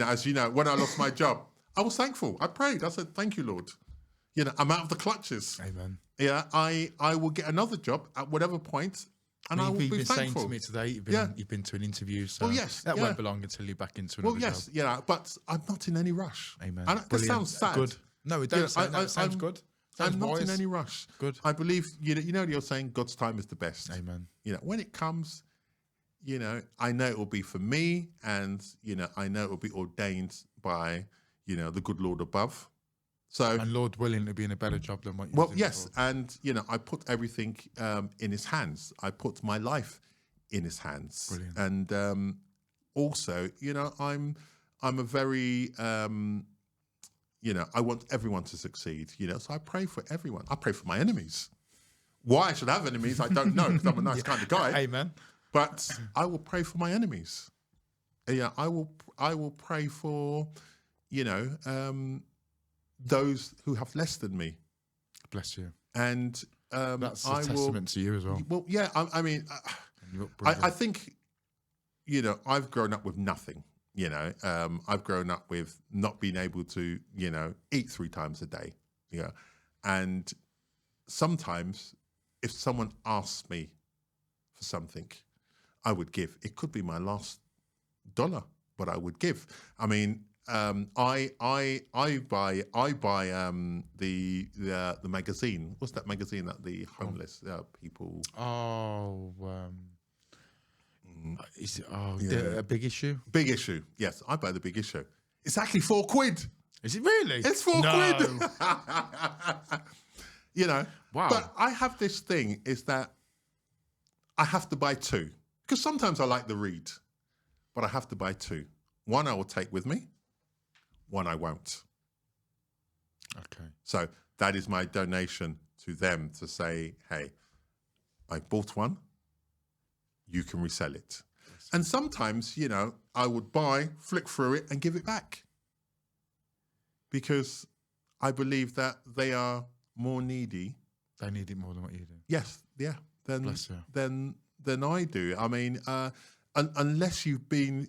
as you know, when I lost my job, I was thankful. I prayed. I said, "Thank you, Lord. I'm out of the clutches." Amen. Yeah, I will get another job at whatever point. And I will be been thankful. Saying to me today, you've been to an interview, so that won't belong until you're back into another job. But I'm not in any rush. Amen. That sounds sad. Good. No, it doesn't sounds good. Sounds I'm not wise. in any rush. Good. I believe, you're saying God's time is the best. Amen. When it comes, I know it will be for me, and, I know it will be ordained by, the good Lord above. So, and Lord willing, it'll be in a better job than what you well, yes. Before. And, I put everything in his hands. I put my life in his hands. Brilliant. And also, I'm a very, I want everyone to succeed, so I pray for everyone. I pray for my enemies. Why I should have enemies, I don't know, because I'm a nice kind of guy. Amen. But I will pray for my enemies. Yeah, I will pray for, those who have less than me. Bless you. And that's a testament to you as well. Well, yeah, I think, I've grown up with nothing. I've grown up with not being able to, eat 3 times a day. Yeah. And sometimes if someone asks me for something, I would give. It could be my last dollar, but I would give. I mean, I buy the magazine. What's that magazine that the homeless people? Is it a big issue? Big issue. Yes, I buy the big issue. It's actually £4. Is it really? It's £4. Wow. But I have this thing is that I have to buy 2 because sometimes I like the read, but I have to buy 2. One I will take with me. One I won't. Okay. So that is my donation to them to say, hey, I bought one. You can resell it. And sometimes, I would buy, flick through it and give it back. Because I believe that they are more needy. They need it more than what you do. Yes, yeah. Than I do. I mean, unless you've been,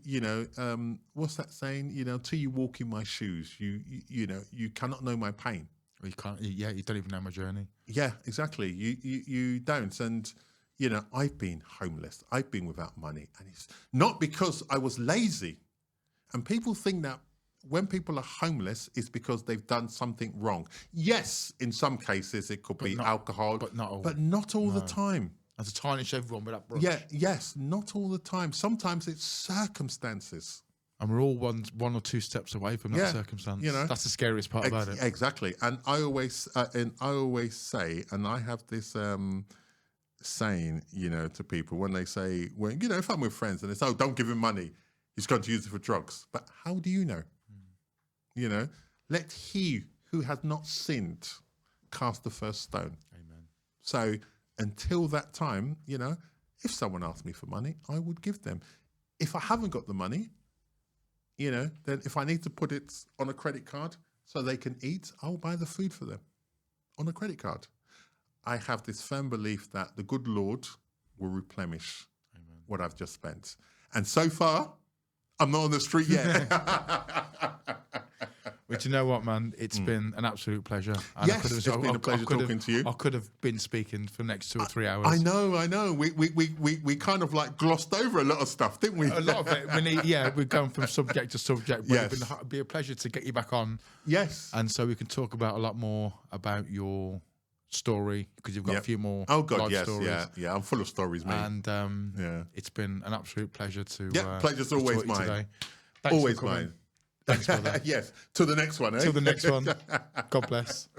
what's that saying? Till you walk in my shoes, you cannot know my pain. Well, you can't. Yeah, you don't even know my journey. Yeah, exactly. You don't. And I've been homeless. I've been without money, and it's not because I was lazy. And people think that when people are homeless, it's because they've done something wrong. Yes, in some cases it could be alcohol, but not all the time. And to tarnish everyone with that brush. Yeah, yes, not all the time. Sometimes it's circumstances. And we're all one or two steps away from that circumstance. That's the scariest part about it. Exactly. And I always say, and I have this saying, to people when they say, if I'm with friends and they say, oh, don't give him money, he's going to use it for drugs. But how do you know? Let he who has not sinned cast the first stone. Amen. So until that time, if someone asked me for money, I would give them. If I haven't got the money, then if I need to put it on a credit card so they can eat, I'll buy the food for them on a credit card. I have this firm belief that the good Lord will replenish what I've just spent. And so far, I'm not on the street yet. But you know what, man? It's been an absolute pleasure. And it's been a pleasure talking to you. I could have been speaking for the next 2 or 3 hours. I know. We kind of like glossed over a lot of stuff, didn't we? A lot of it. We're going from subject to subject. But it'd be a pleasure to get you back on. Yes. And so we can talk about a lot more about your story, because you've got a few more stories. Yeah. I'm full of stories, mate. And it's been an absolute pleasure to pleasure's always mine. Today. Always mine. Thanks for that. Yes. Till the next one, eh? Till the next one. God bless.